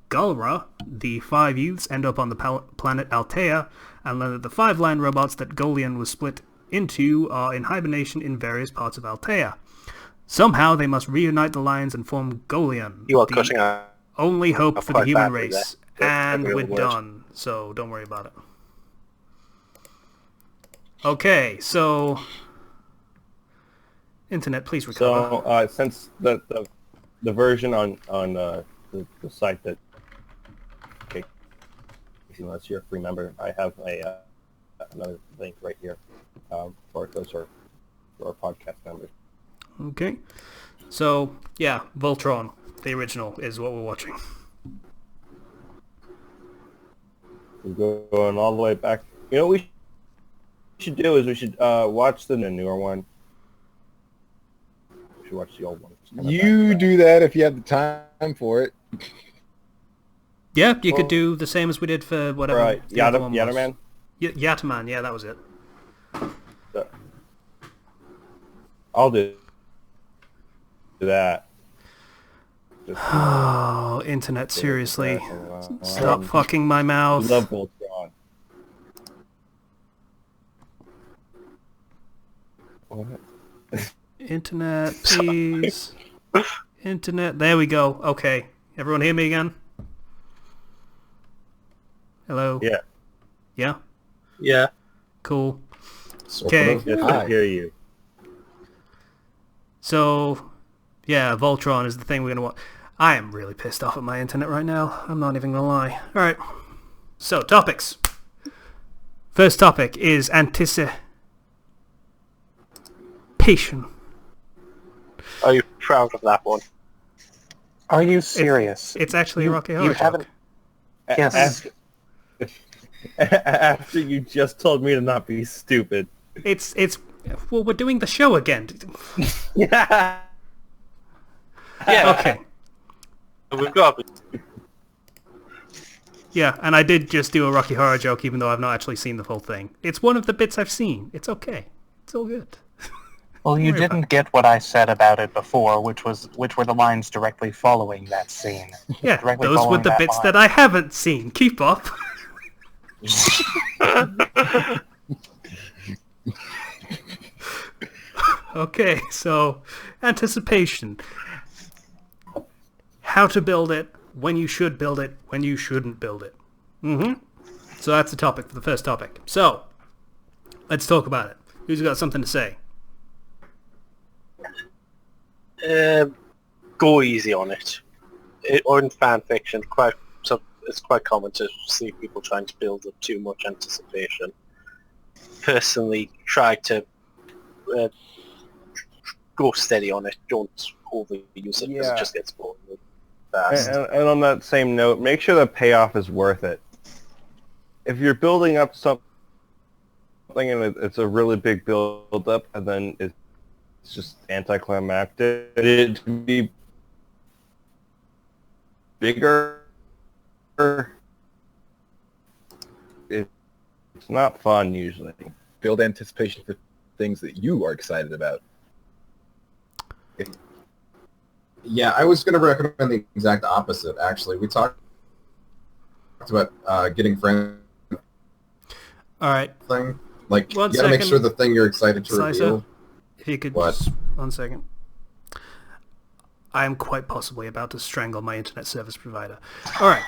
Galra, the 5 youths end up on the planet Altea and learn that the 5 lion robots that Goleon was split into are in hibernation in various parts of Altea. Somehow they must reunite the lions and form Goleon. You are the cutting out. only hope for the quite human badly race. there. And Every we're other word. done, so don't worry about it. Okay, so... Internet, please recover. so since the version on the site that unless you're a free member, I have a another link right here for those for our podcast members. Okay. So, yeah, Voltron, the original, is what we're watching. We're going all the way back. You know what we should do is we should watch the newer one. We should watch the old one. It's kinda You back-to-back. do that if you have the time for it. Yeah, you Well- could do the same as we did for whatever Right, the other one was. Yatterman. Yatterman, yeah, that was it. So, I'll do that. Just, Oh, Internet, seriously. Um, Stop fucking my We mouth. love Voltron. What? Internet, please. Internet, there we go. Okay. Everyone hear me again? Hello? Yeah. Yeah? Yeah. Cool. Sort Okay. of. Yes, Hi. I hear you. So, yeah, Voltron is the thing we're going to watch. I am really pissed off at my internet right now. I'm not even going to lie. Alright. So, topics. First topic is anticipation. Are you proud of that one? Are you serious? It's actually a Rocky Horror You joke. haven't... Yes. After you just told me to not be stupid. It's well, we're doing the show again. Yeah. Yeah. Okay. We've got to be. Yeah, and I did just do a Rocky Horror joke, even though I've not actually seen the full thing. It's one of the bits I've seen. It's okay. It's all good. Well, you Worry about didn't get what I said about it before, which were the lines directly following that scene. Yeah, Directly those were following the that bits line. that I haven't seen. Keep up. Okay, so anticipation. How to build it, when you should build it, when you shouldn't build it. So that's the topic for the first topic. So, let's talk about it. Who's got something to say? Go easy on it. Or in fan fiction, it's quite common to see people trying to build up too much anticipation. Personally, try to go steady on it. Don't overuse it because it just gets boring fast. And on that same note, make sure the payoff is worth it. If you're building up something and it's a really big build up, and then it's just anticlimactic, it to be bigger, it's not fun usually. Build anticipation for things that you are excited about. Yeah, I was going to recommend the exact opposite, actually. We talked about getting friends All right, thing. Like, One you got to make second. sure the thing you're excited to Slicer, reveal. if you could What? just 1 second. I am quite possibly about to strangle my internet service provider. All right.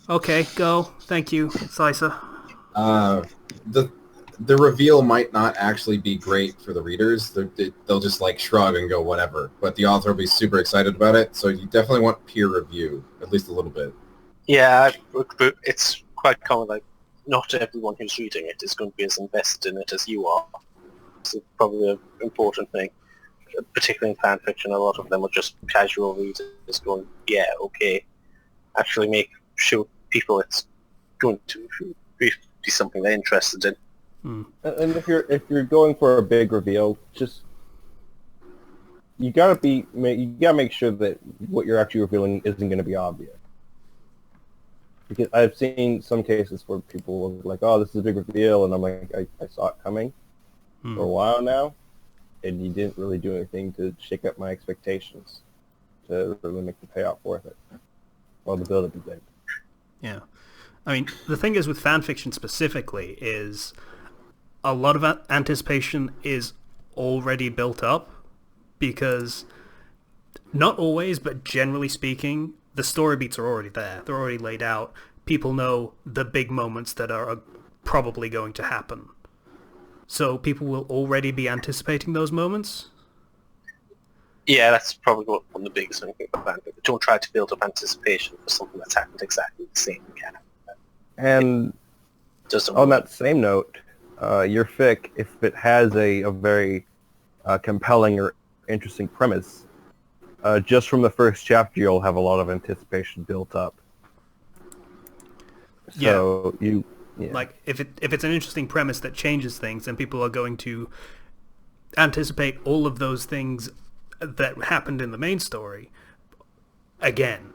Okay, go. Thank you, Slicer. The reveal might not actually be great for the readers. They'll just like shrug and go whatever. But the author will be super excited about it. So you definitely want peer review, at least a little bit. Yeah, it's quite common. Like, not everyone who's reading it is going to be as invested in it as you are. It's probably an important thing, particularly in fan fiction. A lot of them are just casual readers going, yeah, okay. Actually show people it's going to be something they're interested in. And if you're going for a big reveal, just you gotta make sure that what you're actually revealing isn't going to be obvious. Because I've seen some cases where people will be like, "Oh, this is a big reveal," and I'm like, "I saw it coming for a while now, and you didn't really do anything to shake up my expectations to really make the payoff worth it, or the build-up is big." Yeah. I mean, the thing is with fan fiction specifically is a lot of anticipation is already built up because not always, but generally speaking, the story beats are already there. They're already laid out. People know the big moments that are probably going to happen. So people will already be anticipating those moments. Yeah, that's probably one of the biggest things about fan fiction. Don't try to build up anticipation for something that's happened exactly the same again. And on that same note, your fic, if it has a very compelling or interesting premise, just from the first chapter, you'll have a lot of anticipation built up. So like if it's an interesting premise that changes things, then people are going to anticipate all of those things that happened in the main story again,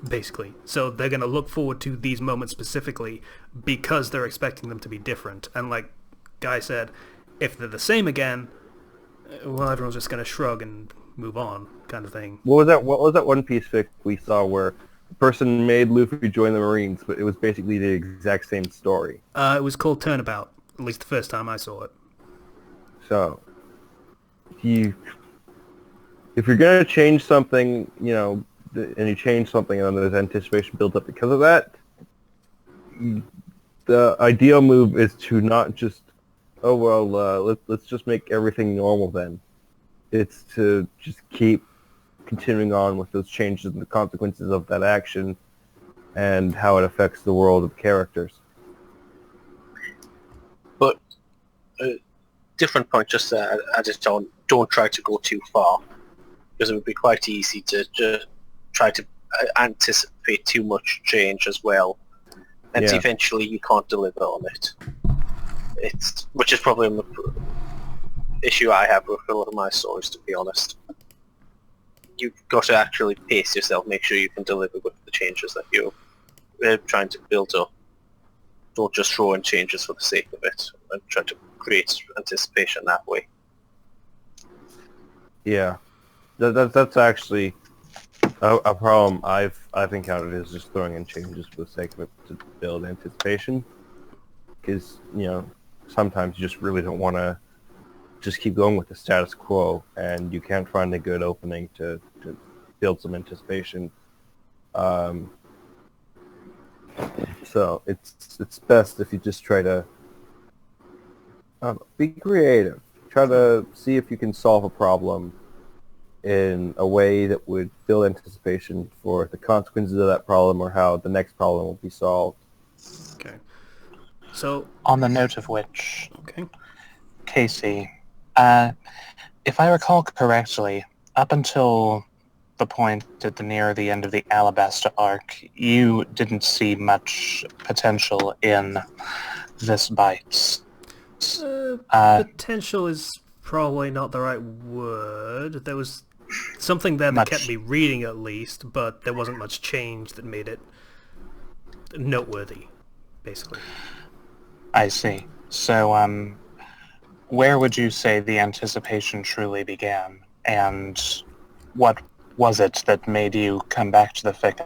basically. So they're going to look forward to these moments specifically because they're expecting them to be different. And like Guy said, if they're the same again, well, everyone's just going to shrug and move on, kind of thing. What was that One Piece fic we saw where the person made Luffy join the Marines, but it was basically the exact same story? It was called Turnabout, at least the first time I saw it. So, if you're going to change something, and you change something and then there's anticipation built up because of that, the ideal move is to not just, let's just make everything normal then. It's to just keep continuing on with those changes and the consequences of that action and how it affects the world of the characters. But different point, just to add it on, don't try to go too far, because it would be quite easy to just try to anticipate too much change as well, and eventually you can't deliver on it. Which is probably an issue I have with a lot of my stories, to be honest. You've got to actually pace yourself, make sure you can deliver with the changes that you're trying to build up. Don't just throw in changes for the sake of it, and try to create anticipation that way. Yeah, that's actually a problem I've encountered, is just throwing in changes for the sake of it to build anticipation. Because, sometimes you just really don't want to just keep going with the status quo, and you can't find a good opening to build some anticipation. So it's best if you just try to be creative. Try to see if you can solve a problem in a way that would build anticipation for the consequences of that problem, or how the next problem will be solved. Okay. So, on the note of which, okay, Casey, if I recall correctly, up until the point at near the end of the Alabasta arc, you didn't see much potential in this bite. potential is probably not the right word. There was something there that kept me reading, at least, but there wasn't much change that made it noteworthy, basically. I see. So, where would you say the anticipation truly began, and what was it that made you come back to the fic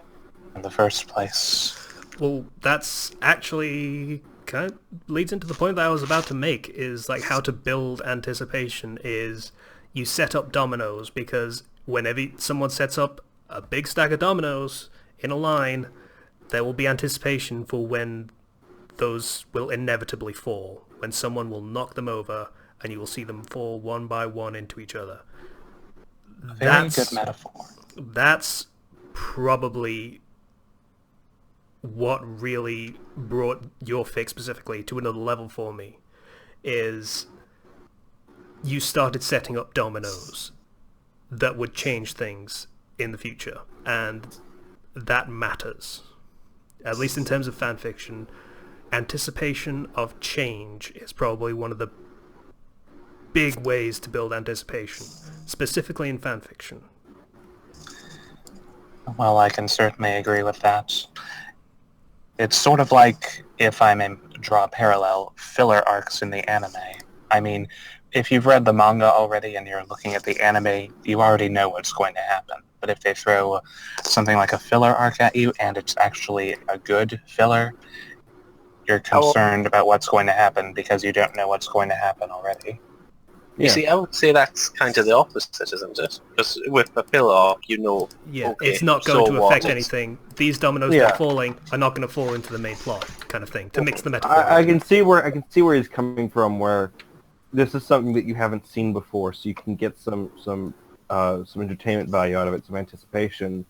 in the first place? Well, that's actually kind of leads into the point that I was about to make, is like how to build anticipation is you set up dominoes, because whenever someone sets up a big stack of dominoes in a line, there will be anticipation for when those will inevitably fall, when someone will knock them over and you will see them fall one by one into each other. Very good metaphor. That's probably what really brought your fic specifically to another level for me, is you started setting up dominoes that would change things in the future, and that matters. At least in terms of fanfiction, anticipation of change is probably one of the big ways to build anticipation, specifically in fanfiction. Well, I can certainly agree with that. It's sort of like, if I may draw a parallel, filler arcs in the anime. I mean, if you've read the manga already and you're looking at the anime, you already know what's going to happen. But if they throw something like a filler arc at you and it's actually a good filler, you're concerned about what's going to happen because you don't know what's going to happen already. You see, I would say that's kind of the opposite, isn't it? Because with a filler arc, okay, it's not going to affect anything. These dominoes that are falling are not going to fall into the main plot, kind of thing, to mix the metaphor. I can see where he's coming from, where this is something that you haven't seen before, so you can get some entertainment value out of it, some anticipation.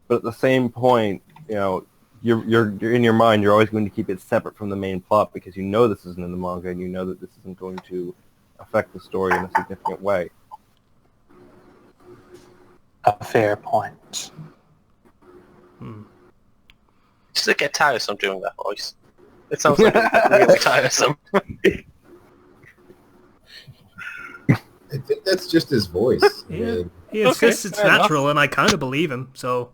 But at the same point, you're in your mind, you're always going to keep it separate from the main plot, because you know this isn't in the manga, and you know that this isn't going to affect the story in a significant way. A fair point. Does it get tiresome doing that voice? It sounds like it's really tiresome. I think that's just his voice. Yeah. He insists it's natural, and I kind of believe him, so...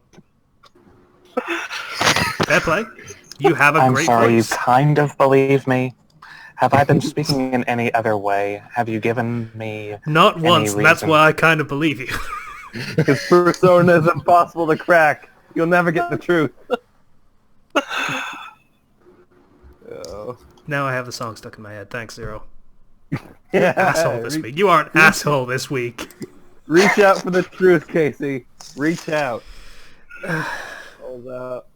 Fair play. You have a great voice. I'm sorry, you kind of believe me. Have I been speaking in any other way? Have you given me Not once, and that's why I kind of believe you. His persona is impossible to crack. You'll never get the truth. Now I have the song stuck in my head. Thanks, Zero. Asshole this week. You are an asshole this week. Reach out for the truth, Casey. Reach out. Hold up.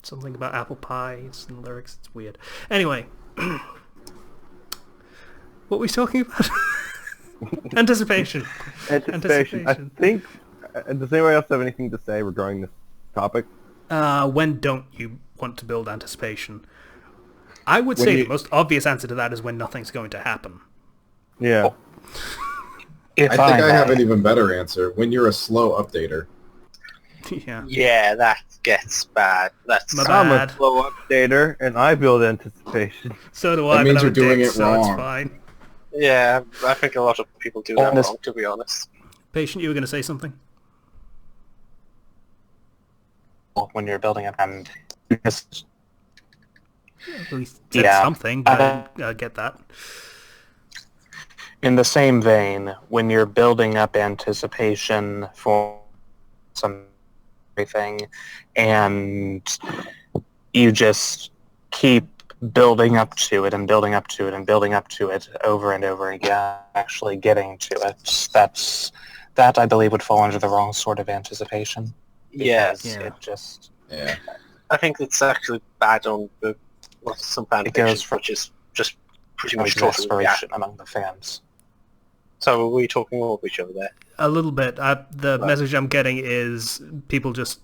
Something about apple pies and lyrics. It's weird. Anyway. What were we talking about? Anticipation. Anticipation. I think... Does anyone else have anything to say regarding this topic? When don't you want to build anticipation? I would say the most obvious answer to that is when nothing's going to happen. Yeah. If I think I have may. an even better answer. When you're a slow updater. Yeah. Yeah, that gets bad. That's My I'm a bad. slow updater, and I build anticipation. So do That I, but means I'm you're a doing dick, it so it's wrong. fine. yeah. I think a lot of people do that Honest- wrong, to be honest. Patient, you were going to say something? When you're building it, and you just At least said Yeah. something, but I get that. in the same vein, when you're building up anticipation for something, and you just keep building up to it and building up to it and building up to it over and over again, actually getting to it, that I believe would fall under the wrong sort of anticipation. Yes. Because Yeah. it just Yeah. I think it's actually bad on some fan It goes fictions, from which is just pretty much totally exasperation among the fans. So are we talking over each other there? A little bit. The message I'm getting is people just,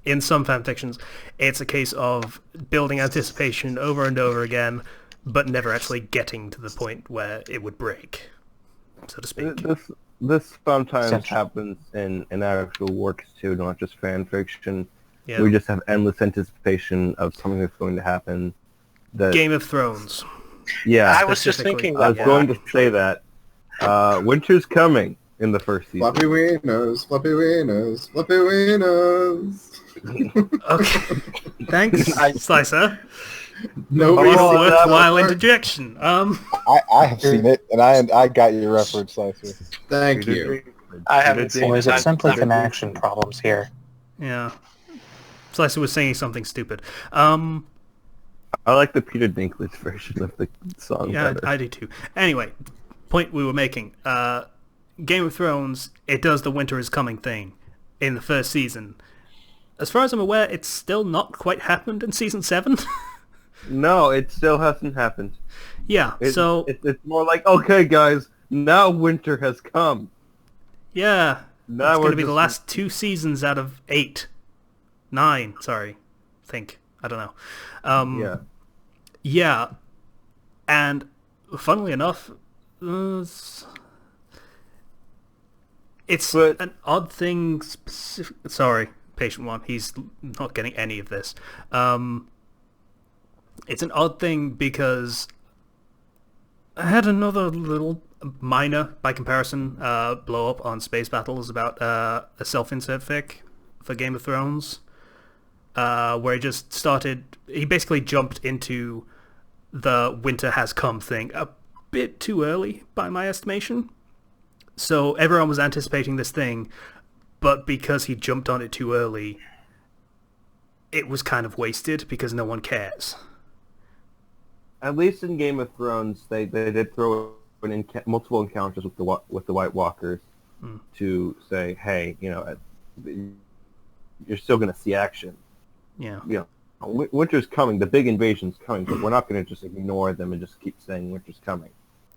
in some fan fictions, it's a case of building anticipation over and over again, but never actually getting to the point where it would break, so to speak. This sometimes Essentially. happens in actual works too, not just fan fiction. Yeah. We just have endless anticipation of something that's going to happen. That Game of Thrones. yeah, I was just specifically. thinking I was that. going to say that. Winter's coming in the first season. Floppy wieners, floppy wieners, floppy wieners. Okay. Thanks, Slicer. Nobody What a saw that worthwhile part. interjection. I have seen it, and I got your reference, Slicer. Thank you. I haven't seen Or it. is it I've- simply I've- connection problems here? Yeah. Slicer was saying something stupid. I like the Peter Dinklage version of the song Yeah, better. I do too. Anyway, point we were making. Game of Thrones, it does the winter is coming thing in the first season. As far as I'm aware, it's still not quite happened in season 7. No, it still hasn't happened. Yeah, It's more like, okay, guys, now winter has come. yeah. Now It's going we're to be the just- last 2 seasons out of 8. 9, sorry. Think. I don't know. Yeah. Yeah. And funnily enough, it's But- an odd thing. Sorry, patient one. He's not getting any of this. It's an odd thing because I had another little minor, by comparison, blow up on Space Battles about a self-insert fic for Game of Thrones, where he basically jumped into the winter has come thing a bit too early by my estimation. So everyone was anticipating this thing, but because he jumped on it too early, it was kind of wasted because no one cares. At least in Game of Thrones, they did throw in multiple encounters with the White Walkers to say, hey, you're still going to see action. Yeah. Winter's coming. The big invasion's coming, but we're not going to just ignore them and just keep saying winter's coming.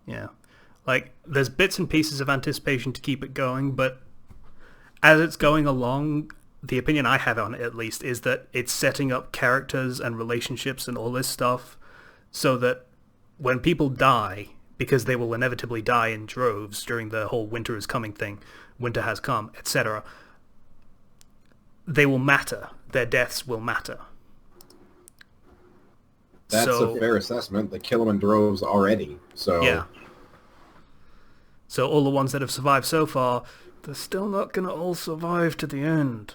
Yeah. Like, there's bits and pieces of anticipation to keep it going, but as it's going along, the opinion I have on it, at least, is that it's setting up characters and relationships and all this stuff so that when people die, because they will inevitably die in droves during the whole winter is coming thing, winter has come, etc., they will matter. Their deaths will matter. That's So- a fair assessment. They kill them in droves already. So Yeah. So all the ones that have survived so far, they're still not going to all survive to the end.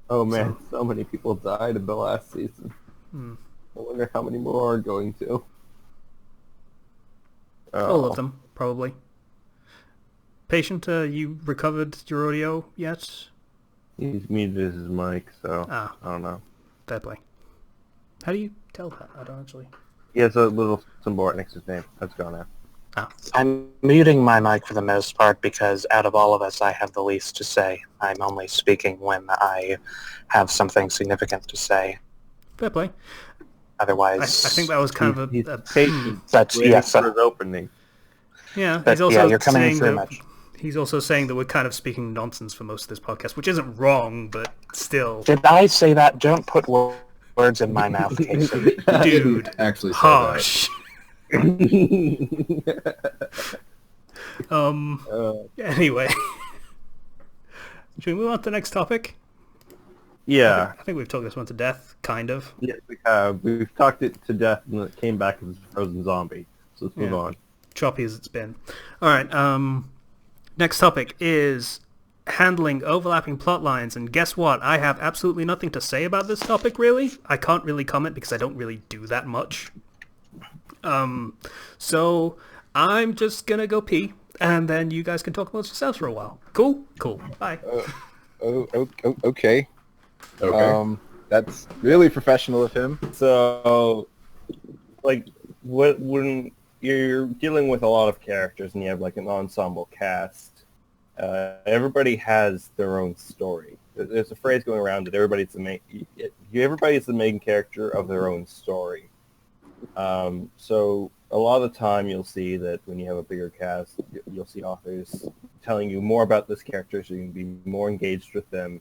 Oh man, so many people died in the last season. I wonder how many more are going to. All of them, probably. Patient, you recovered your audio yet? He's muted his mic, so Ah. I don't know. Fair play. How do you tell that? I don't actually... He has a little symbol right next to his name. That's gone now. I'm muting my mic for the most part because out of all of us, I have the least to say. I'm only speaking when I have something significant to say. Fair play. Otherwise, I think that was kind of He's a... patient. That's waiting yes. for his opening. Yeah, But he's also yeah, you're coming in saying through that... much. He's also saying that we're kind of speaking nonsense for most of this podcast, which isn't wrong, but still... Did I say that? Don't put words words in my mouth, Casey. Dude, Actually, say harsh. Anyway. Should we move on to the next topic? Yeah. I think we've talked this one to death, kind of. Yeah, we have. We've talked it to death, and it came back as a frozen zombie. So let's move on. Choppy as it's been. All right. Next topic is handling overlapping plot lines, and guess what? I have absolutely nothing to say about this topic, really. I can't really comment because I don't really do that much. So I'm just gonna go pee, and then you guys can talk amongst yourselves for a while. Cool? Cool. Bye. Okay. Okay. That's really professional of him. So, like, when you're dealing with a lot of characters and you have, like, an ensemble cast, everybody has their own story. There's a phrase going around that everybody's the main character of their own story. So a lot of the time you'll see that when you have a bigger cast, you'll see authors telling you more about this character so you can be more engaged with them.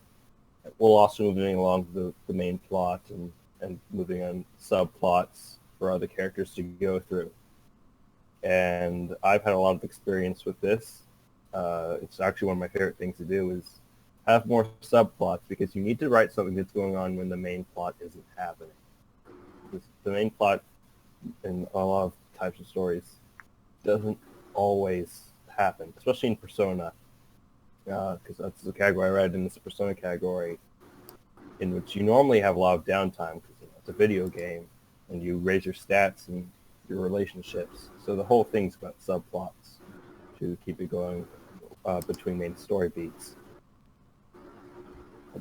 We'll also moving along the main plot and moving on subplots for other characters to go through. And I've had a lot of experience with this. It's actually one of my favorite things to do is have more subplots because you need to write something that's going on when the main plot isn't happening. Because the main plot in a lot of types of stories doesn't always happen, especially in Persona. Because that's the category I read in this Persona category, in which you normally have a lot of downtime because it's a video game and you raise your stats and your relationships. So the whole thing's about subplots to keep it going between main story beats.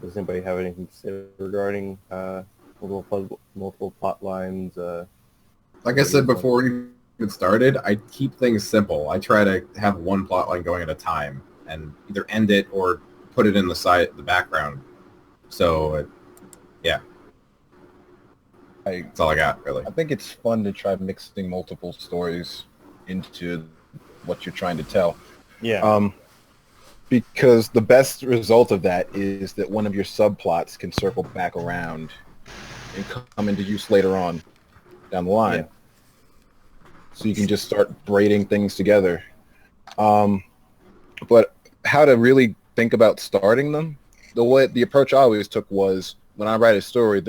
Does anybody have anything to say regarding multiple plot lines? Like I said before we even started, I keep things simple. I try to have one plot line going at a time and either end it or put it in the background. So, yeah. That's all I got, really. I think it's fun to try mixing multiple stories into what you're trying to tell. Yeah. Because the best result of that is that one of your subplots can circle back around and come into use later on down the line. Yeah. So you can just start braiding things together. But how to really think about starting them, the approach I always took was when I write a story,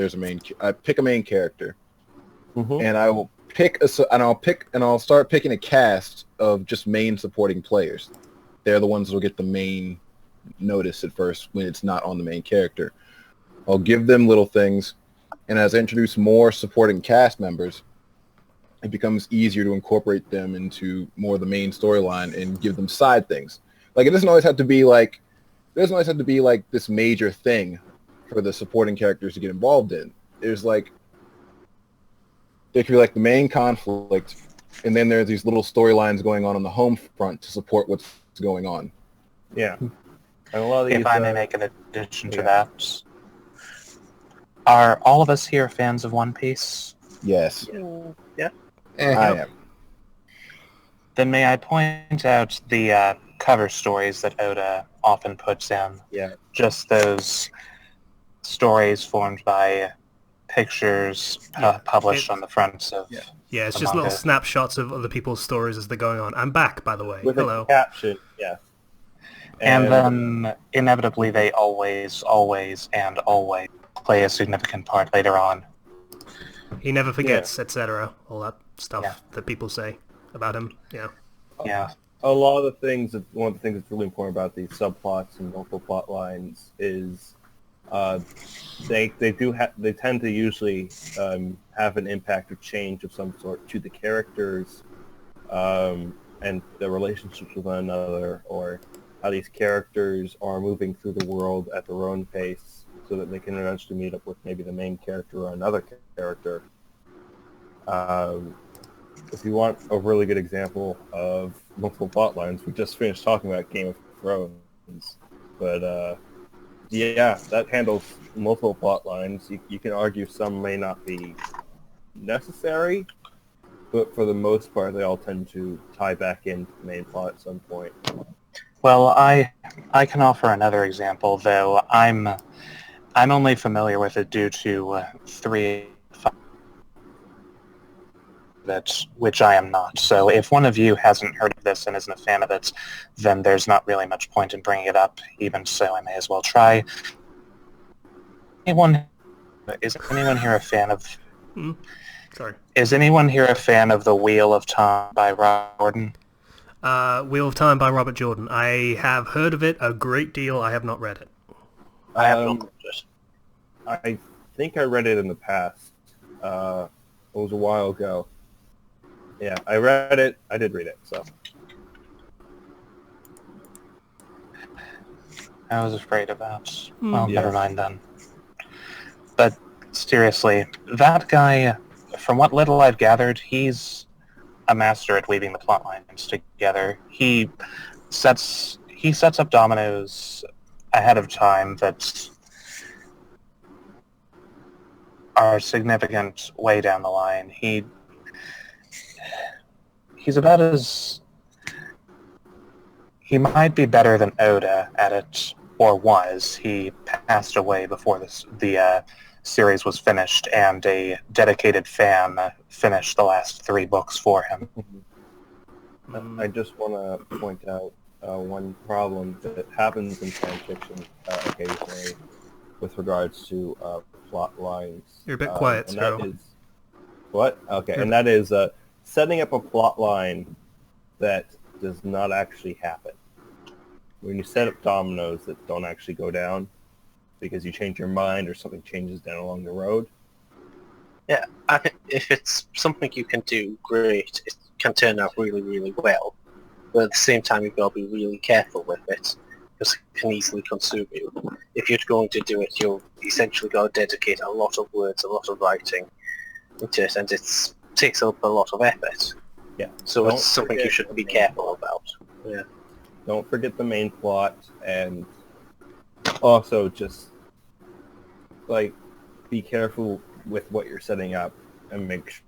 I pick a main character, and I will I'll start picking a cast of just main supporting players. They're the ones that will get the main notice at first when it's not on the main character. I'll give them little things, and as I introduce more supporting cast members, it becomes easier to incorporate them into more of the main storyline and give them side things. Like, it doesn't always have to be like this major thing for the supporting characters to get involved in. There could be like the main conflict, and then there's these little storylines going on the home front to support what's going on. Yeah. And a lot of these, If I may make an addition to that, are all of us here fans of One Piece? Yes. Yeah. I am. Then may I point out the cover stories that Oda often puts in? Yeah. Just those stories formed by pictures published on the fronts of... Yeah, it's the just manga. little snapshots of other people's stories as they're going on. I'm back, by the way. with Hello. a caption, yeah. And then inevitably they always play a significant part later on. He never forgets, etc. All that stuff that people say about him. Yeah. Yeah. A lot of the things one of the things that's really important about these subplots and multiple plot lines is they tend to usually have an impact or change of some sort to the characters and their relationships with one another, or how these characters are moving through the world at their own pace so that they can eventually meet up with maybe the main character or another character. If you want a really good example of multiple plot lines, we just finished talking about Game of Thrones, but that handles multiple plot lines. You can argue some may not be necessary, but for the most part, they all tend to tie back into the main plot at some point. Well, I can offer another example, though. I'm I'm only familiar with it due to 3 which I am not. So if one of you hasn't heard of this and isn't a fan of it, then there's not really much point in bringing it up. Even so, I may as well try. Is anyone here a fan of... Sorry. Is anyone here a fan of The Wheel of Time by Robert Jordan? Wheel of Time by Robert Jordan. I have heard of it a great deal. I have not read it. I have not read it. I think I read it in the past. It was a while ago. Yeah, I read it. I did read it, so. I was afraid about... Well, never mind then. But seriously, that guy, from what little I've gathered, he's a master at weaving the plot lines together. He sets up dominoes ahead of time that are significant way down the line. He's about as... He might be better than Oda at it, or was. He passed away before the series was finished, and a dedicated fan finished the last 3 books for him. I just want to point out one problem that happens in fan fiction occasionally with regards to plot lines. You're a bit quiet, and that Sparrow. is... What? Okay, and that is setting up a plot line that does not actually happen. When you set up dominoes that don't actually go down because you change your mind or something changes down along the road. Yeah, I think if it's something you can do, great. It can turn out really, really well. But at the same time, you've got to be really careful with it because it can easily consume you. If you're going to do it, you've essentially got to dedicate a lot of words, a lot of writing into it, and it takes up a lot of effort. Yeah. So Don't it's something you forget should the be main careful about. Yeah. Don't forget the main plot, and also just be careful with what you're setting up and make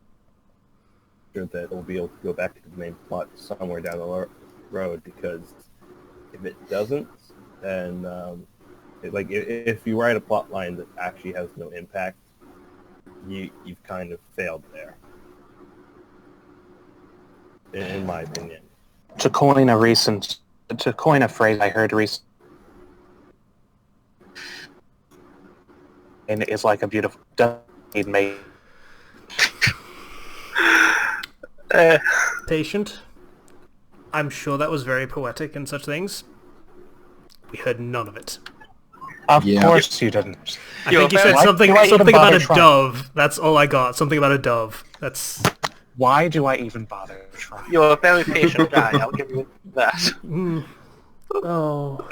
sure that it'll be able to go back to the main plot somewhere down the road, because if it doesn't, then if you write a plot line that actually has no impact, you've kind of failed there, in my opinion. To coin a phrase I heard recently, and it's like a beautiful made. Patient. I'm sure that was very poetic and such things. We heard none of it. Of course you didn't. I think you said something about a dove. That's all I got. Something about a dove. That's... Why do I even bother trying? You're a very patient guy, I'll give you that. Oh.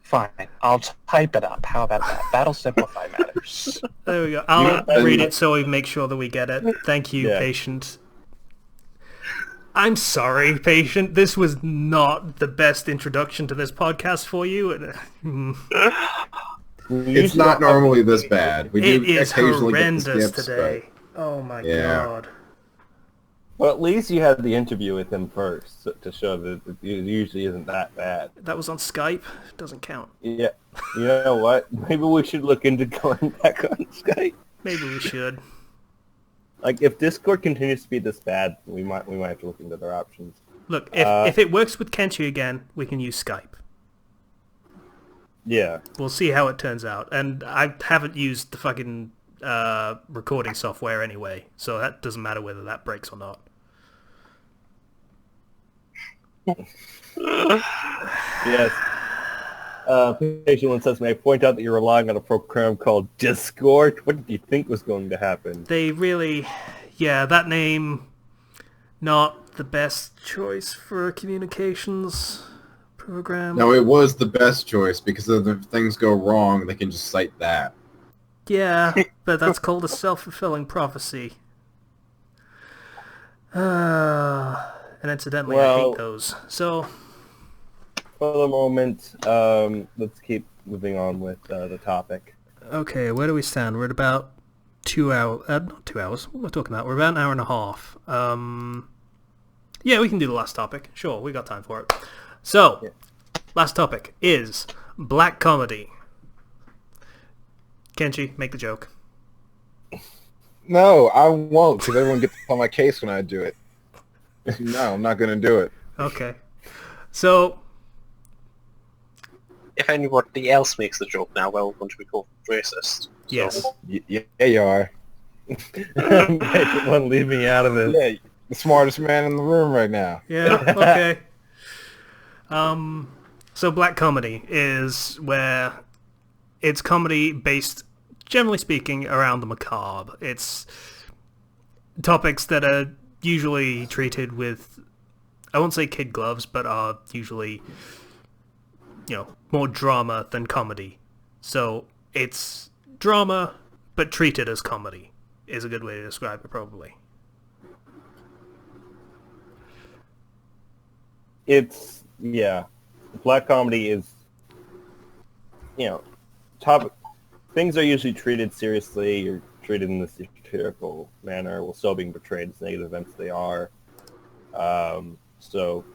Fine, I'll type it up. How about that? That'll simplify matters. There we go. I'll read it so we make sure that we get it. Thank you, Patient. I'm sorry, Patient. This was not the best introduction to this podcast for you. It's not normally this bad. We do It is occasionally horrendous get the skips, today. Oh my god. Well, at least you had the interview with him first to show that it usually isn't that bad. That was on Skype. Doesn't count. Yeah. You know what? Maybe we should look into going back on Skype. Maybe we should. If Discord continues to be this bad, we might have to look into other options. Look, if it works with Kenchi again, we can use Skype. Yeah. We'll see how it turns out. And I haven't used the fucking recording software anyway, so that doesn't matter whether that breaks or not. Yes. Patient one says, may I point out that you're relying on a program called Discord? What did you think was going to happen? They really... Yeah, that name... Not the best choice for a communications program. No, it was the best choice because if things go wrong, they can just cite that. Yeah, but that's called a self-fulfilling prophecy. And incidentally, I hate those. So... For the moment, let's keep moving on with the topic. Okay, where do we stand? We're at about 2 hours. Not 2 hours. What am I talking about? We're about an hour and a half. Yeah, we can do the last topic. Sure, we got time for it. So, last topic is black comedy. Kenji, make the joke. No, I won't, because everyone gets on my case when I do it. No, I'm not going to do it. Okay. So, If anybody else makes the joke now, we're all going to be called racist. So, yes. Yeah, you are. Make one leave me out of this. Yeah, the smartest man in the room right now. Yeah, okay. So black comedy is where it's comedy based, generally speaking, around the macabre. It's topics that are usually treated with, I won't say kid gloves, but are usually, more drama than comedy. So it's drama, but treated as comedy is a good way to describe it, probably. It's, yeah. Black comedy is, topic. Things are usually treated seriously or treated in this satirical manner while still being portrayed as negative events they are. So,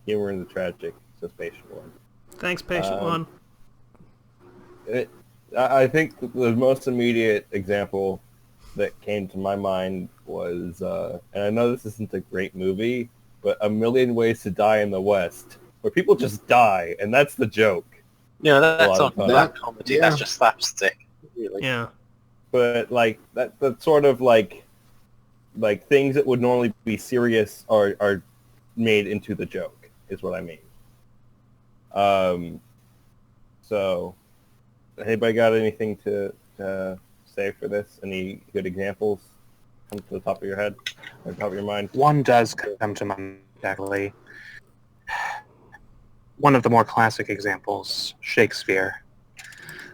humor in the tragic, says Patient One. Thanks, Patient One. I think the most immediate example that came to my mind was, and I know this isn't a great movie, but A Million Ways to Die in the West, where people just die, and that's the joke. That's not black That- comedy. yeah. That's just slapstick. Really. Yeah. But that's sort of like things that would normally be serious are made into the joke, is what I mean. So, anybody got anything to say for this? Any good examples come to the top of your head or top of your mind? One does come to mind, actually. One of the more classic examples, Shakespeare.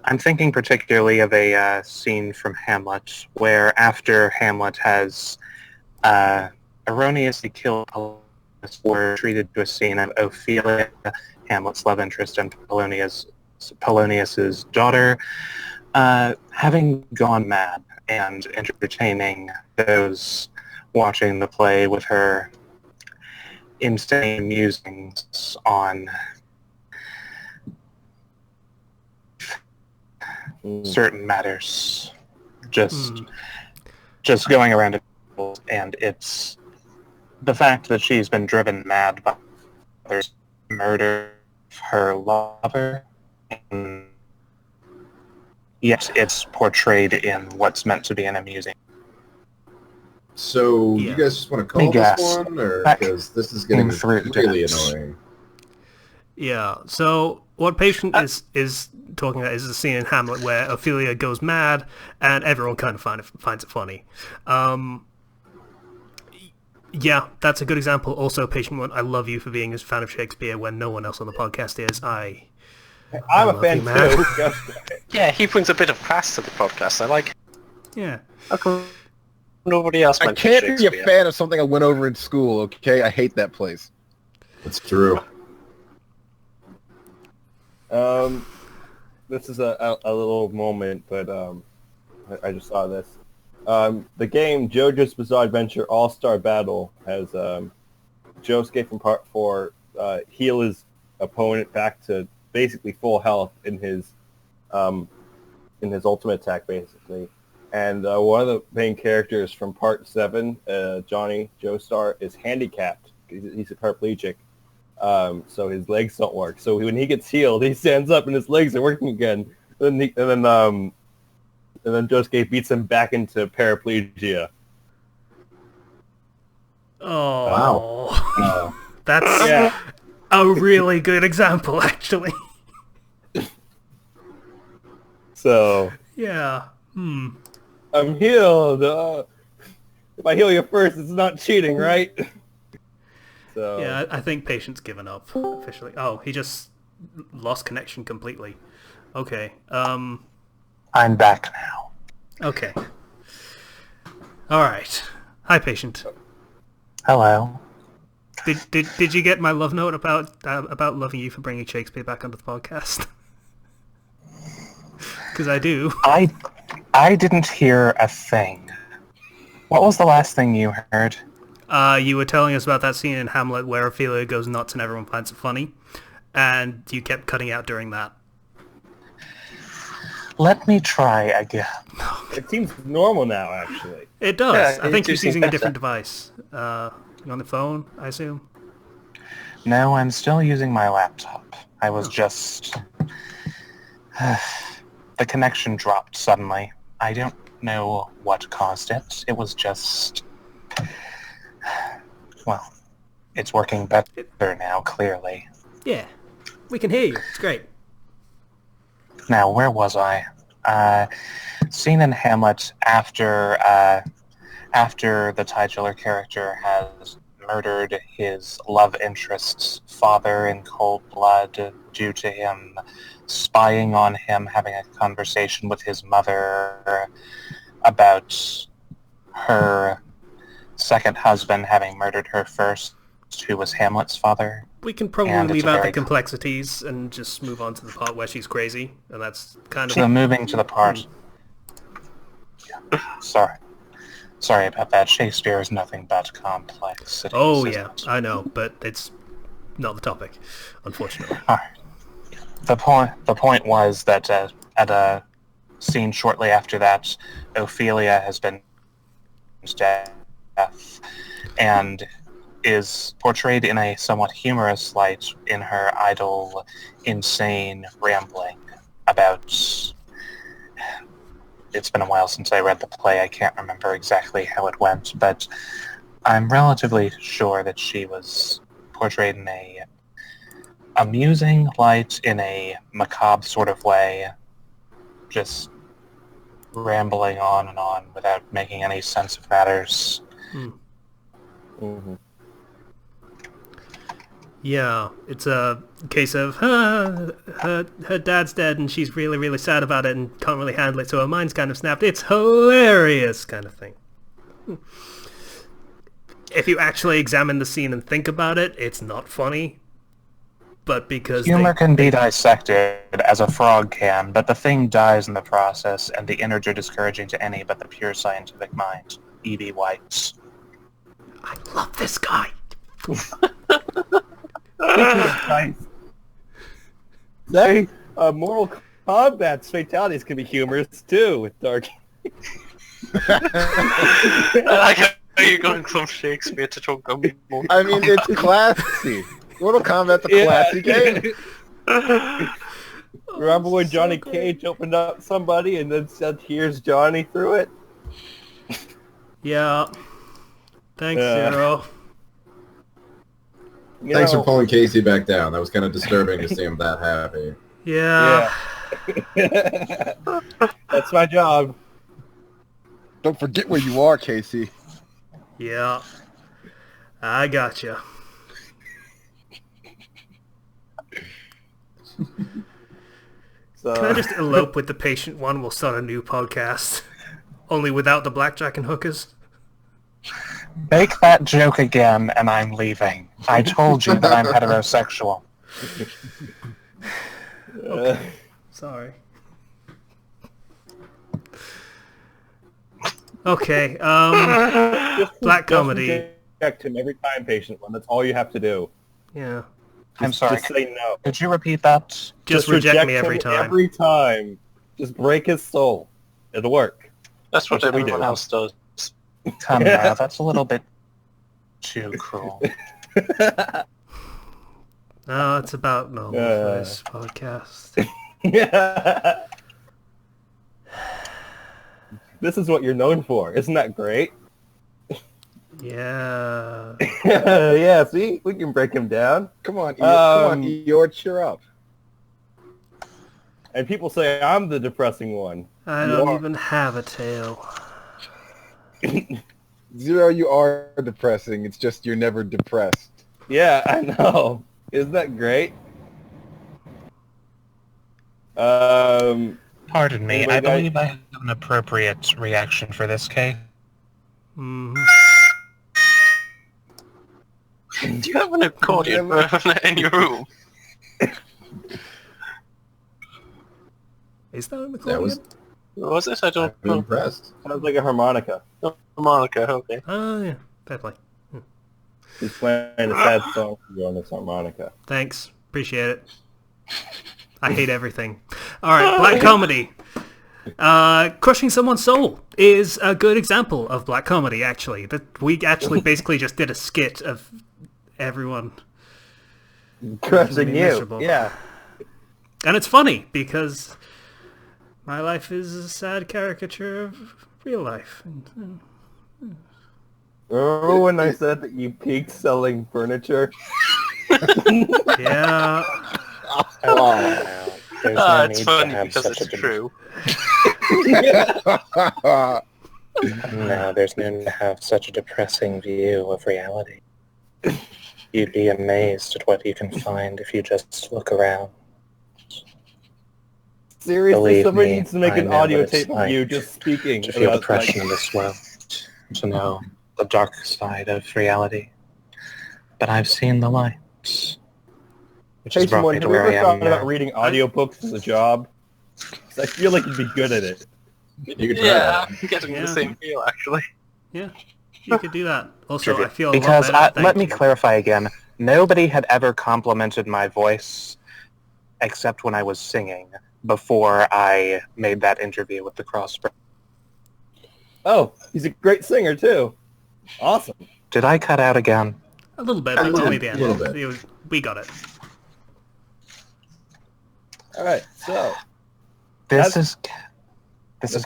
I'm thinking particularly of a scene from Hamlet, where after Hamlet has erroneously killed Polonius, we're treated to a scene of Ophelia, Hamlet's love interest, and Polonius's daughter, having gone mad and entertaining those watching the play with her insane musings on certain matters, just going around it, and it's the fact that she's been driven mad by others murder her lover, and yet it's portrayed in what's meant to be an amusing. So Yeah. you guys just want to call Let me this guess. one, or Back because this is getting through really Deus. annoying? Yeah, so what Patient is talking about is the scene in Hamlet where Ophelia goes mad and everyone kind of finds it funny. Yeah, that's a good example. Also, Patient One, I love you for being a fan of Shakespeare when no one else on the podcast is. I'm I a love fan you, man. too. Yeah, he brings a bit of class to the podcast. I like it. Yeah. How come nobody else I mentioned can't be a Shakespeare? fan of something I went over in school, okay? I hate that place. That's true. This is a little moment, but I just saw this. The game JoJo's Bizarre Adventure All-Star Battle has Josuke from Part 4 heal his opponent back to basically full health in his ultimate attack, basically. And one of the main characters from Part 7, Johnny Joestar, is handicapped. He's a paraplegic. So his legs don't work. So when he gets healed, he stands up and his legs are working again. And then Josuke beats him back into paraplegia. Oh. Wow. That's Yeah. a really good example, actually. So Yeah. I'm healed. If I heal you first, it's not cheating, right? So Yeah, I think Patient's given up officially. Oh, he just lost connection completely. Okay. I'm back now. Okay. All right. Hi, Patient. Hello. Did you get my love note about loving you for bringing Shakespeare back onto the podcast? Because I do. I didn't hear a thing. What was the last thing you heard? You were telling us about that scene in Hamlet where Ophelia goes nuts and everyone finds it funny, and you kept cutting out during that. Let me try again. It seems normal now, actually. It does. Yeah, I think it he's seems using a better. different device. On the phone, I assume. No, I'm still using my laptop. I was just... the connection dropped suddenly. I don't know what caused it. It was just... Well, it's working better now, clearly. Yeah, we can hear you. It's great. Now, where was I? Scene in Hamlet after the titular character has murdered his love interest's father in cold blood due to him spying on him, having a conversation with his mother about her second husband having murdered her first, who was Hamlet's father. We can probably And it's leave a out the very- complexities and just move on to the part where she's crazy, and that's kind of... So moving to the part... Sorry about that. Shakespeare is nothing but complex. Oh yeah, I know, but it's not the topic, unfortunately. Alright. The point was that at a scene shortly after that, Ophelia has been death and is portrayed in a somewhat humorous light in her idle, insane rambling about... It's been a while since I read the play. I can't remember exactly how it went, but I'm relatively sure that she was portrayed in a amusing light, in a macabre sort of way, just rambling on and on without making any sense of matters. Mm-hmm. Yeah, it's a case of her dad's dead and she's really, really sad about it and can't really handle it, so her mind's kind of snapped. It's hilarious kind of thing. If you actually examine the scene and think about it, it's not funny. But because Humor can be dissected as a frog can, but the thing dies in the process, and the innards are discouraging to any but the pure scientific mind. E.B. White. I love this guy. Nice. Say, Mortal Kombat's fatalities can be humorous too, with dark. I like how you're going from Shakespeare to talk about more. I mean, it's classy. Mortal Kombat's a classy game. Remember when Johnny Cage opened up somebody and then said, "Here's Johnny" through it? Yeah. Thanks, Yeah. Zero. You Thanks know, for pulling Casey back down. That was kind of disturbing to see him that happy. Yeah. That's my job. Don't forget where you are, Casey. Yeah. I gotcha. So, Can I just elope with the patient one? We'll start a new podcast. Only without the blackjack and hookers. Make that joke again, and I'm leaving. I told you that I'm heterosexual. Sorry. Okay, black comedy. Reject him every time, patient one. That's all you have to do. Yeah. I'm sorry. Just say no. Could you repeat that? Just reject me him every time. Every time. Just break his soul. It'll work. That's what That's what we everyone do. else does. Come now, that's a little bit too cruel. No, it's about normal for this podcast. This is what you're known for. Isn't that great? Yeah. Yeah, see? We can break him down. Come on, Eeyore, cheer up. And people say I'm the depressing one. I don't even have a tail. Zero, you are depressing. It's just you're never depressed. Yeah, I know. Isn't that great? Pardon me, Anyway, I guys- believe I have an appropriate reaction for this case. Mhm. Do you have an accordion in your room? Is that an That accordion? was Was it? I don't I'm know. impressed. Sounds like a harmonica. Monica, okay. Oh, yeah. Fair play. He's playing a sad song for you on this harmonica. Thanks. Appreciate it. I hate everything. Alright, black comedy. Crushing Someone's Soul is a good example of black comedy, actually. That we actually basically just did a skit of everyone Crushing being you. miserable. Yeah. And it's funny, because my life is a sad caricature of real life. Remember when I said that you peaked selling furniture? Yeah. Oh, there's no It's need to funny have because such it's a true. No, there's no need to have such a depressing view of reality. You'd be amazed at what you can find if you just look around. Seriously, Believe somebody me, needs to make I an know audio what it's tape of you like just speaking to feel about, depression in this world, to know the dark side of reality. But I've seen the light, which has Jason, brought me to have you where I ever am thought about now. reading audiobooks as a job? 'Cause I feel like you'd be good at it. You could try Yeah, that. I'm getting Yeah. the same feel, actually. Yeah. You could do that. Also, I feel a Because lot better. let Thank me you. clarify again, nobody had ever complimented my voice except when I was singing before I made that interview with the Crossbreed. Oh, he's a great singer too. Awesome. Did I cut out again? A little bit, but only the end. little bit. We got it. All right, so This is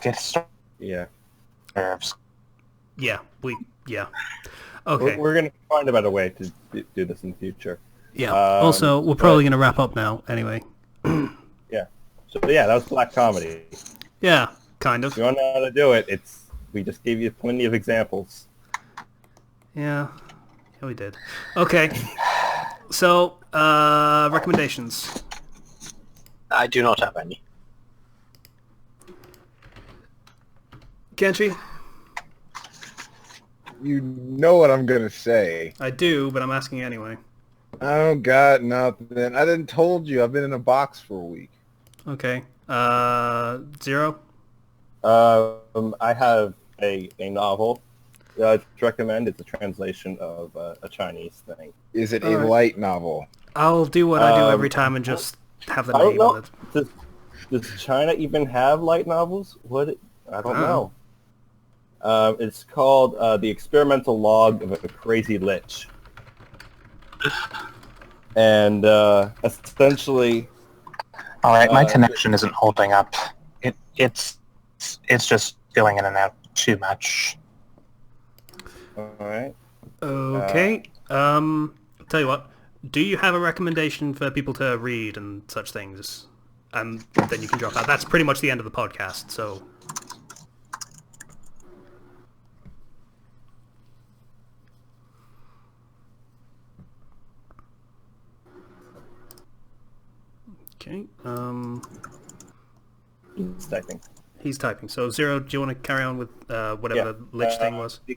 getting yeah, nerves. Yeah. Yeah. we're, Okay. we're gonna find a better way to do this in the future. Yeah. Also, we're probably going to wrap up now, anyway. Yeah. So yeah, that was black comedy. Yeah, kind of. If you want to know how to do it, we just gave you plenty of examples. Yeah. Yeah, we did. Okay. So, recommendations. I do not have any. Kenshi? You know what I'm gonna say. I do, but I'm asking anyway. I don't got nothing. I didn't told you. I've been in a box for a week. Okay. Zero? I have a novel to recommend. It's a translation of a Chinese thing. Is it a Alright. light novel? I'll do what I do every time and just have the I don't name know. on it. Does China even have light novels? I don't know. It's called The Experimental Log of a Crazy Lich. And essentially... All right, my connection isn't holding up. It's just going in and out too much. All right. Okay. Tell you what. Do you have a recommendation for people to read and such things? And then you can drop out. That's pretty much the end of the podcast, so... Okay. He's typing. He's typing. So, Zero, do you want to carry on with whatever the Lich thing was? The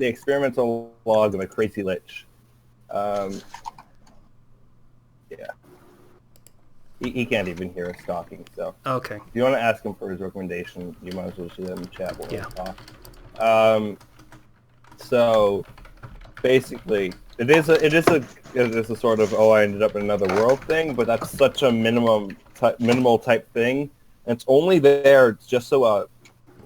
Experimental Log of a Crazy Lich. Yeah. He can't even hear us talking, so Okay. if you want to ask him for his recommendation, you might as well shoot him in the chat while we Yeah. talk. So basically, it is a sort of I ended up in another world thing, but that's such a minimal type thing, and it's only there just so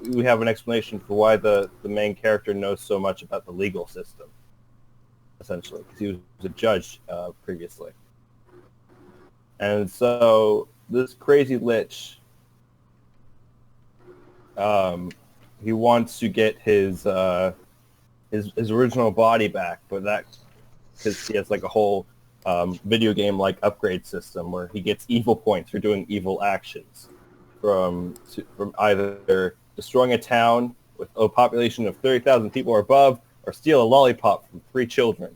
we have an explanation for why the main character knows so much about the legal system, essentially, because he was a judge previously. And so this crazy Lich, he wants to get his original body back, but because he has like a whole video game like upgrade system where he gets evil points for doing evil actions, from either destroying a town with a population of 30,000 people or above, or steal a lollipop from 3 children.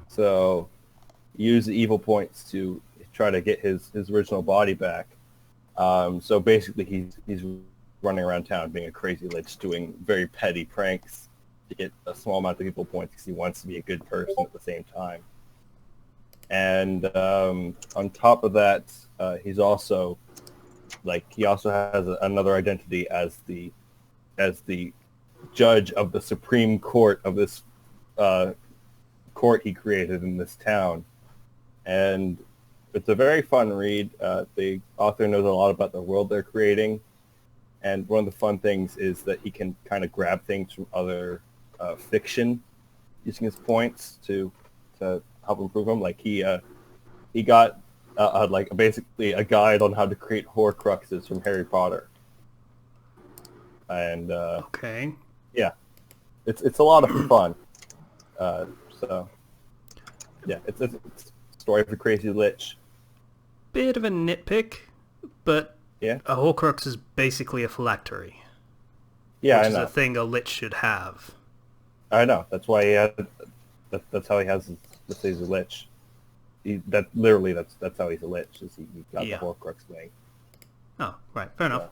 So use the evil points to try to get his original body back. So basically he's running around town being a crazy Lich, doing very petty pranks to get a small amount of evil points because he wants to be a good person at the same time. And on top of that, he also has another identity as the judge of the Supreme Court of this court he created in this town. And It's a very fun read. The author knows a lot about the world they're creating, and one of the fun things is that he can kind of grab things from other fiction, using his points to help improve them. Like he got like basically a guide on how to create Horcruxes from Harry Potter, and Okay. yeah, it's a lot of fun. So yeah, it's a story of a crazy lich. Bit of a nitpick, but Yeah, a Horcrux is basically a phylactery, yeah, which I is know. a thing a lich should have. I know. That's why he had. That's how he has his. Let's say he's a lich. That's how he's a lich. Is he got Yeah. the Horcrux thing. Oh, right. Fair enough.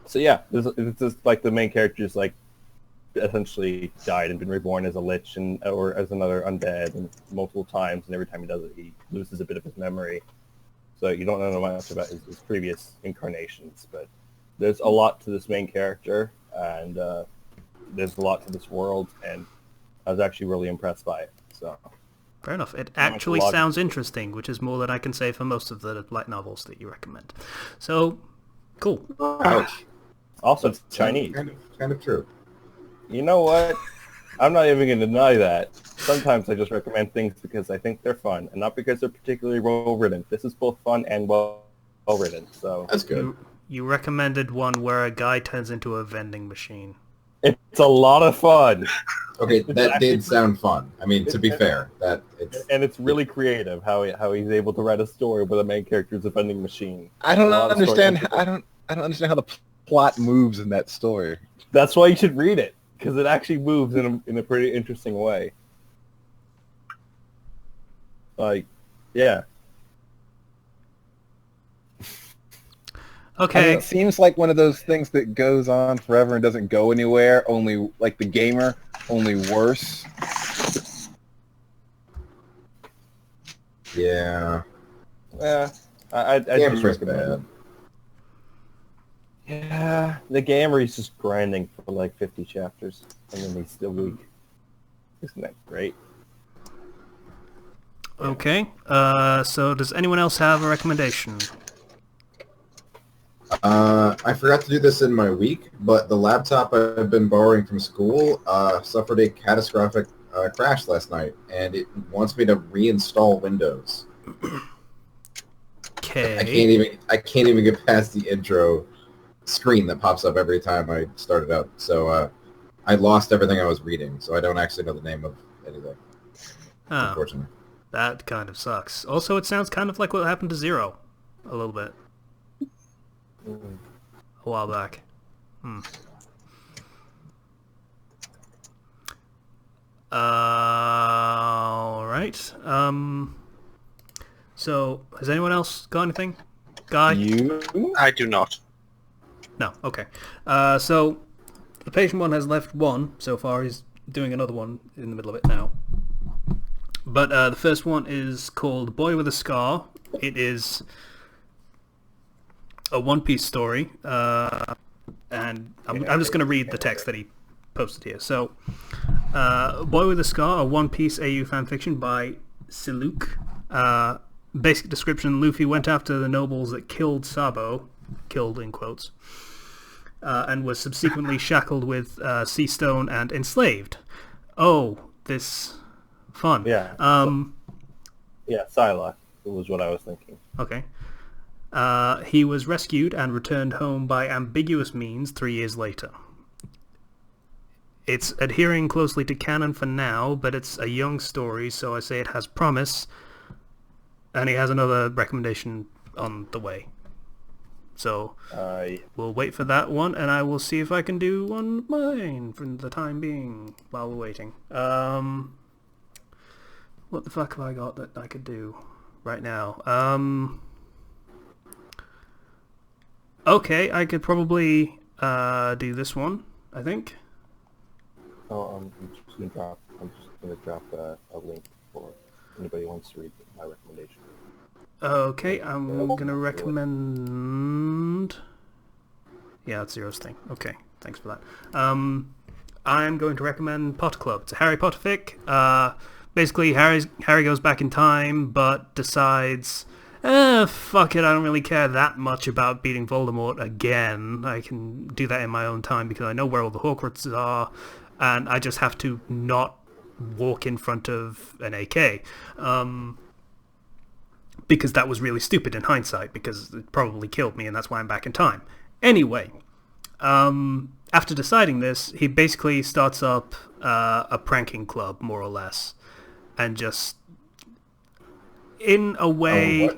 So yeah, it's just like the main character's like essentially died and been reborn as a lich or as another undead and multiple times, and every time he does it, he loses a bit of his memory. So you don't know much about his previous incarnations, but there's a lot to this main character, and there's a lot to this world, and I was actually really impressed by it. So Fair enough. It Not actually a lot. sounds interesting, which is more than I can say for most of the light novels that you recommend. So, cool. Ouch. also it's Chinese. Kind of true. You know what? I'm not even going to deny that. Sometimes I just recommend things because I think they're fun, and not because they're particularly well written. This is both fun and well written, so That's good. You recommended one where a guy turns into a vending machine. it's a lot of fun, Okay, that did sound fun. I mean, to be fair, it's really creative how he's able to write a story where the main character is a vending machine. I don't A lot of understand. stories- I don't understand how the plot moves in that story. That's why you should read it, because it actually moves in a pretty interesting way. Like, yeah. I mean, Okay. it seems like one of those things that goes on forever and doesn't go anywhere. Only like the gamer, only worse. yeah. Yeah, I Game's just just recommend bad. it. Yeah, the gamer is just grinding for like 50 chapters, and then he's still weak. Isn't that great? Okay. So does anyone else have a recommendation? I forgot to do this in my week, but the laptop I've been borrowing from school suffered a catastrophic crash last night, and it wants me to reinstall Windows. Okay. I can't even get past the intro screen that pops up every time I start it up. So I lost everything I was reading, so I don't actually know the name of anything, Oh, unfortunately. that kind of sucks. Also, it sounds kind of like what happened to Zero, a little bit, a while back. All right. So has anyone else got anything? Guy? You? I do not. No. Okay. So the patient one has left one so far. He's doing another one in the middle of it now. But the first one is called Boy with a Scar. It is a one-piece story, and I'm just going to read the text that he posted here. So, Boy with a Scar, a one-piece AU fanfiction by Siluk. Basic description: Luffy went after the nobles that killed Sabo, killed in quotes, and was subsequently shackled with sea stone and enslaved. Oh, this fun. Yeah. Yeah, Psylocke was what I was thinking. Okay. He was rescued and returned home by ambiguous means 3 years later. It's adhering closely to canon for now, but it's a young story, so I say it has promise. And he has another recommendation on the way. So we'll wait for that one, and I will see if I can do one of mine for the time being while we're waiting. What the fuck have I got that I could do right now? Okay, I could probably do this one, I think. Oh, I'm just gonna drop a link for anybody who wants to read my recommendation. Okay, I'm gonna recommend... Yeah, that's Zero's thing. Okay, thanks for that. I'm going to recommend Potter Club. It's a Harry Potter fic. basically Harry goes back in time, but decides, fuck it, I don't really care that much about beating Voldemort again. I can do that in my own time because I know where all the Horcruxes are, and I just have to not walk in front of an AK. Because that was really stupid in hindsight, because it probably killed me, and that's why I'm back in time. Anyway, after deciding this, he basically starts up a pranking club, more or less, and just, in a way,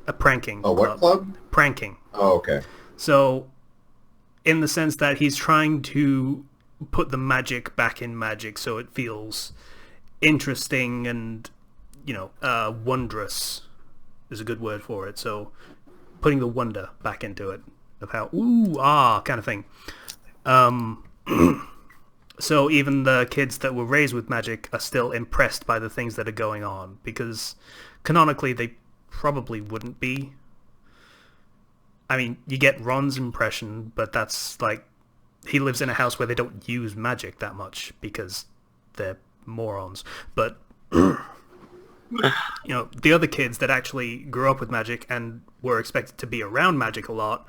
a pranking club. What club? Pranking. Oh, okay. So, in the sense that he's trying to put the magic back in magic, so it feels interesting and, wondrous is a good word for it. So, putting the wonder back into it of how kind of thing. So even the kids that were raised with magic are still impressed by the things that are going on, because canonically they probably wouldn't be. I mean, you get Ron's impression, but that's like, he lives in a house where they don't use magic that much because they're morons. But the other kids that actually grew up with magic and were expected to be around magic a lot,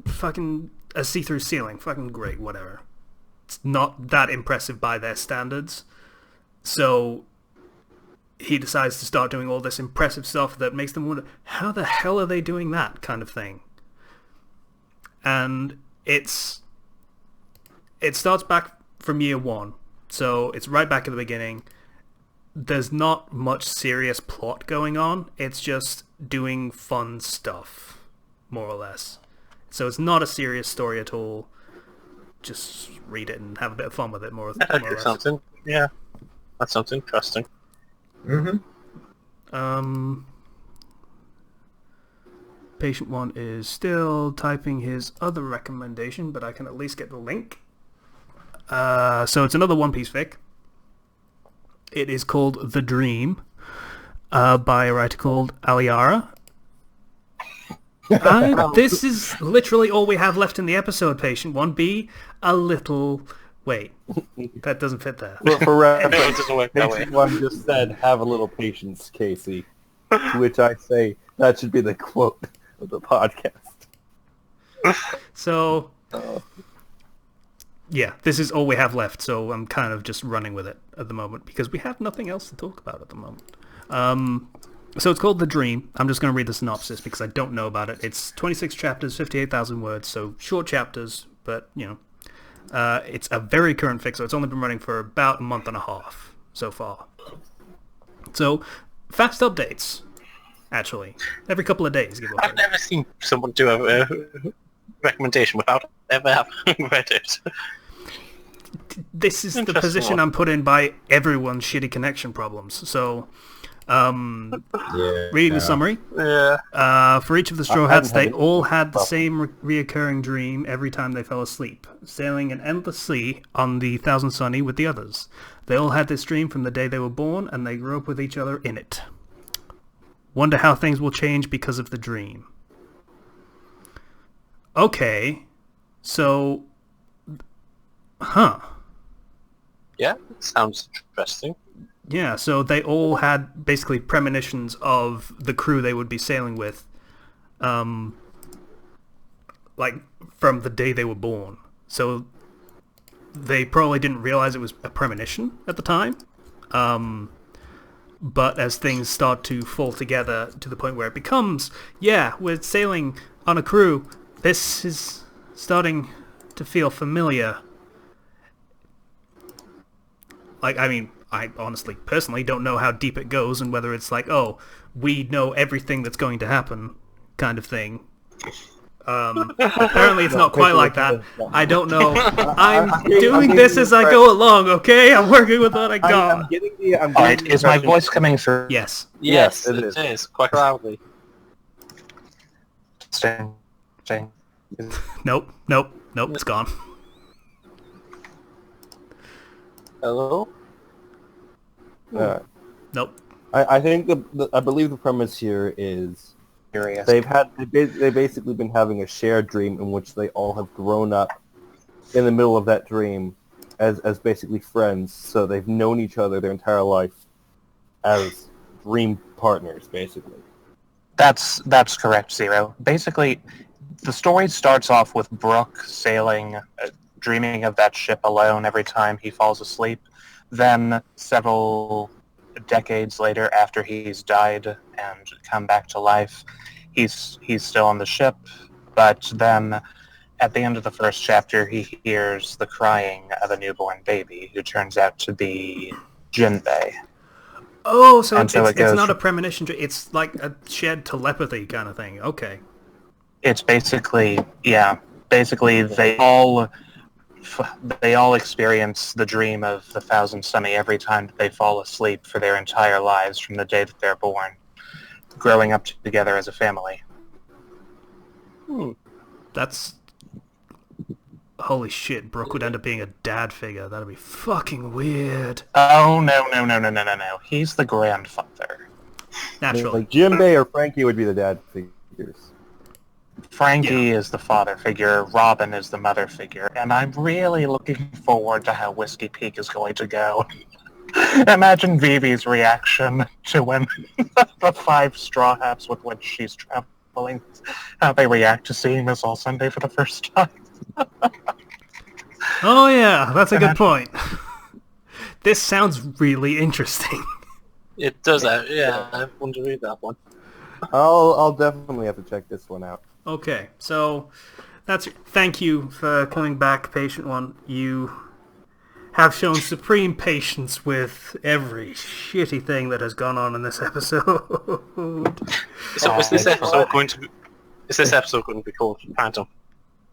fucking a see-through ceiling, fucking great, whatever. It's not that impressive by their standards. So he decides to start doing all this impressive stuff that makes them wonder, how the hell are they doing that kind of thing? And it starts back from year one. So it's right back at the beginning. There's not much serious plot going on. It's just doing fun stuff, more or less. So it's not a serious story at all. Just read it and have a bit of fun with it, more or less. Something, yeah. That sounds interesting. Patient 1 is still typing his other recommendation, but I can at least get the link. So it's another One Piece fic. It is called The Dream, by a writer called Aliara. This is literally all we have left in the episode, Patient 1. Be a little... Wait, that doesn't fit there. Well, for reference, It doesn't work that way. Patient 1 just said, have a little patience, Casey. To which I say, that should be the quote of the podcast. So, yeah, this is all we have left, so I'm kind of just running with it at the moment, because we have nothing else to talk about at the moment. So it's called The Dream. I'm just going to read the synopsis because I don't know about it. It's 26 chapters, 58,000 words, so short chapters, but, it's a very current fic, so it's only been running for about a month and a half so far. So, fast updates, actually. Every couple of days, give or I've take. never seen someone do a recommendation without ever having read it. This is the Interesting position one. I'm put in by everyone's shitty connection problems. So, reading the summary. Yeah. For each of the Straw Hats, they all had the same reoccurring dream every time they fell asleep, sailing an endless sea on the Thousand Sunny with the others. They all had this dream from the day they were born, and they grew up with each other in it. Wonder how things will change because of the dream. Okay, so... Yeah, sounds interesting. Yeah, so they all had basically premonitions of the crew they would be sailing with, like, from the day they were born. So they probably didn't realize it was a premonition at the time. But as things start to fall together to the point where it becomes, yeah, we're sailing on a crew, this is starting to feel familiar. Like, I mean, I honestly, personally, don't know how deep it goes and whether it's like, oh, we know everything that's going to happen kind of thing. Apparently it's not quite like that. I don't know. I'm doing this as I go along, okay? I'm working with what I got. Alright, is my voice coming through? Yes. Yes, Yes, it it is. Quite loudly. Staying. Nope, it's gone. Hello? Nope. I think I believe the premise here is Curious. they've basically been having a shared dream in which they all have grown up in the middle of that dream, as basically friends. So they've known each other their entire life as dream partners, basically. That's correct, Zero. Basically, the story starts off with Brooke sailing, dreaming of that ship alone every time he falls asleep. Then, several decades later, after he's died and come back to life, he's still on the ship. But then, at the end of the first chapter, he hears the crying of a newborn baby, who turns out to be Jinbei. Oh, so And it's goes not a premonition. It's like a shared telepathy kind of thing. Okay. It's basically, they all experience the dream of the Thousand Sunny every time that they fall asleep for their entire lives from the day that they're born, growing up together as a family. That's... Holy shit, Brooke would end up being a dad figure. That'd be fucking weird. Oh, no. He's the grandfather. Naturally. Like Jinbei or Frankie would be the dad figures. Frankie is the father figure, Robin is the mother figure, and I'm really looking forward to how Whiskey Peak is going to go. Imagine Vivi's reaction to when the 5 straw hats with which she's traveling, how they react to seeing Miss All Sunday for the first time. Oh yeah, that's a good point. This sounds really interesting. It does. I want to read that one. I'll definitely have to check this one out. Okay, so thank you for coming back, Patient One. You have shown supreme patience with every shitty thing that has gone on in this episode. So is this episode going to be called Phantom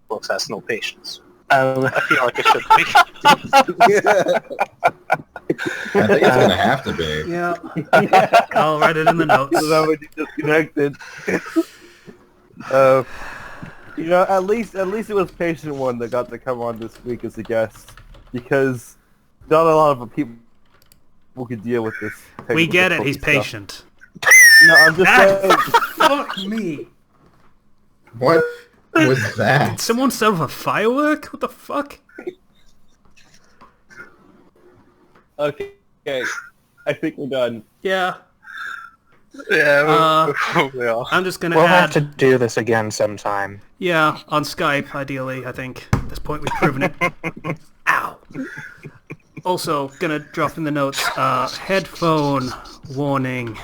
Flux Has No Patience? I feel like it should be. I think it's gonna have to be. Yeah. I'll write it in the notes. So that we disconnected. At least it was Patient One that got to come on this week as a guest, because not a lot of people could deal with this. We get it. He's stuff. patient. No, I'm just saying. Fuck me. What was Did that? someone set off a firework? What the fuck? Okay, I think we're done. Yeah. Yeah, we are. I'm just gonna We'll add... have to do this again sometime. Yeah, on Skype, ideally, I think. At this point, we've proven it. Ow! Also, gonna drop in the notes, headphone warning.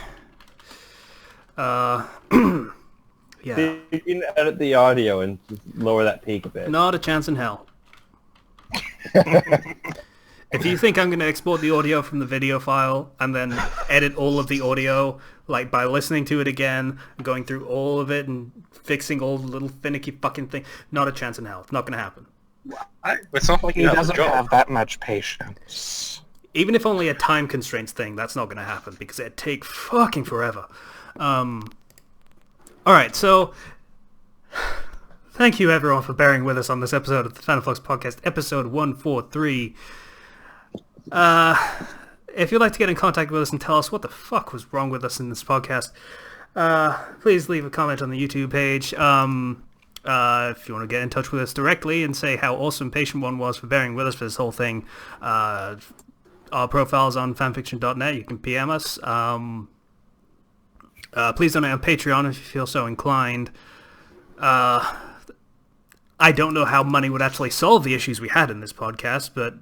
Yeah. You can edit the audio and just lower that peak a bit. Not a chance in hell. If you think I'm going to export the audio from the video file and then edit all of the audio, like by listening to it again, going through all of it and fixing all the little finicky fucking thing, not a chance in hell. It's not going to happen. It's not like He you have a doesn't job. have that much patience. Even if only a time constraints thing, that's not going to happen because it'd take fucking forever. Alright, so thank you everyone for bearing with us on this episode of the Fandom Flux Podcast, episode 143. If you'd like to get in contact with us and tell us what the fuck was wrong with us in this podcast, please leave a comment on the YouTube page. If you want to get in touch with us directly and say how awesome Patient One was for bearing with us for this whole thing, our profile's on fanfiction.net. You can PM us. Please donate on Patreon if you feel so inclined. I don't know how money would actually solve the issues we had in this podcast, but...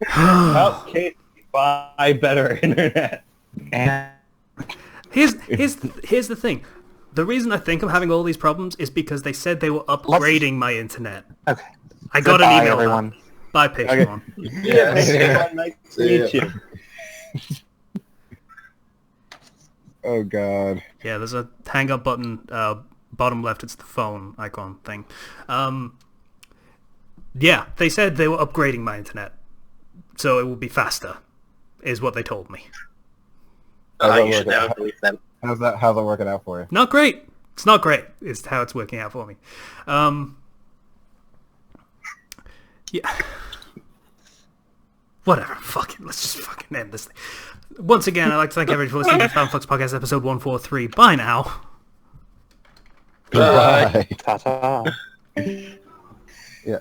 Help Kate buy better internet. And Here's the thing. The reason I think I'm having all these problems is because they said they were upgrading my internet. okay. I got Goodbye, an email. everyone. Bye, Patreon One. Yeah. Nice to meet you. Oh god. Yeah, there's a hang up button, bottom left, it's the phone icon thing. Yeah, they said they were upgrading my internet, so it will be faster, is what they told me. You should never believe them. How's that working out for you? Not great. It's not great, is how it's working out for me. Yeah. Whatever, fuck it, let's just fucking end this thing. Once again, I'd like to thank everybody for listening to Fandom Flux Podcast episode 143. Bye now. Goodbye. Ta-ta. Yeah.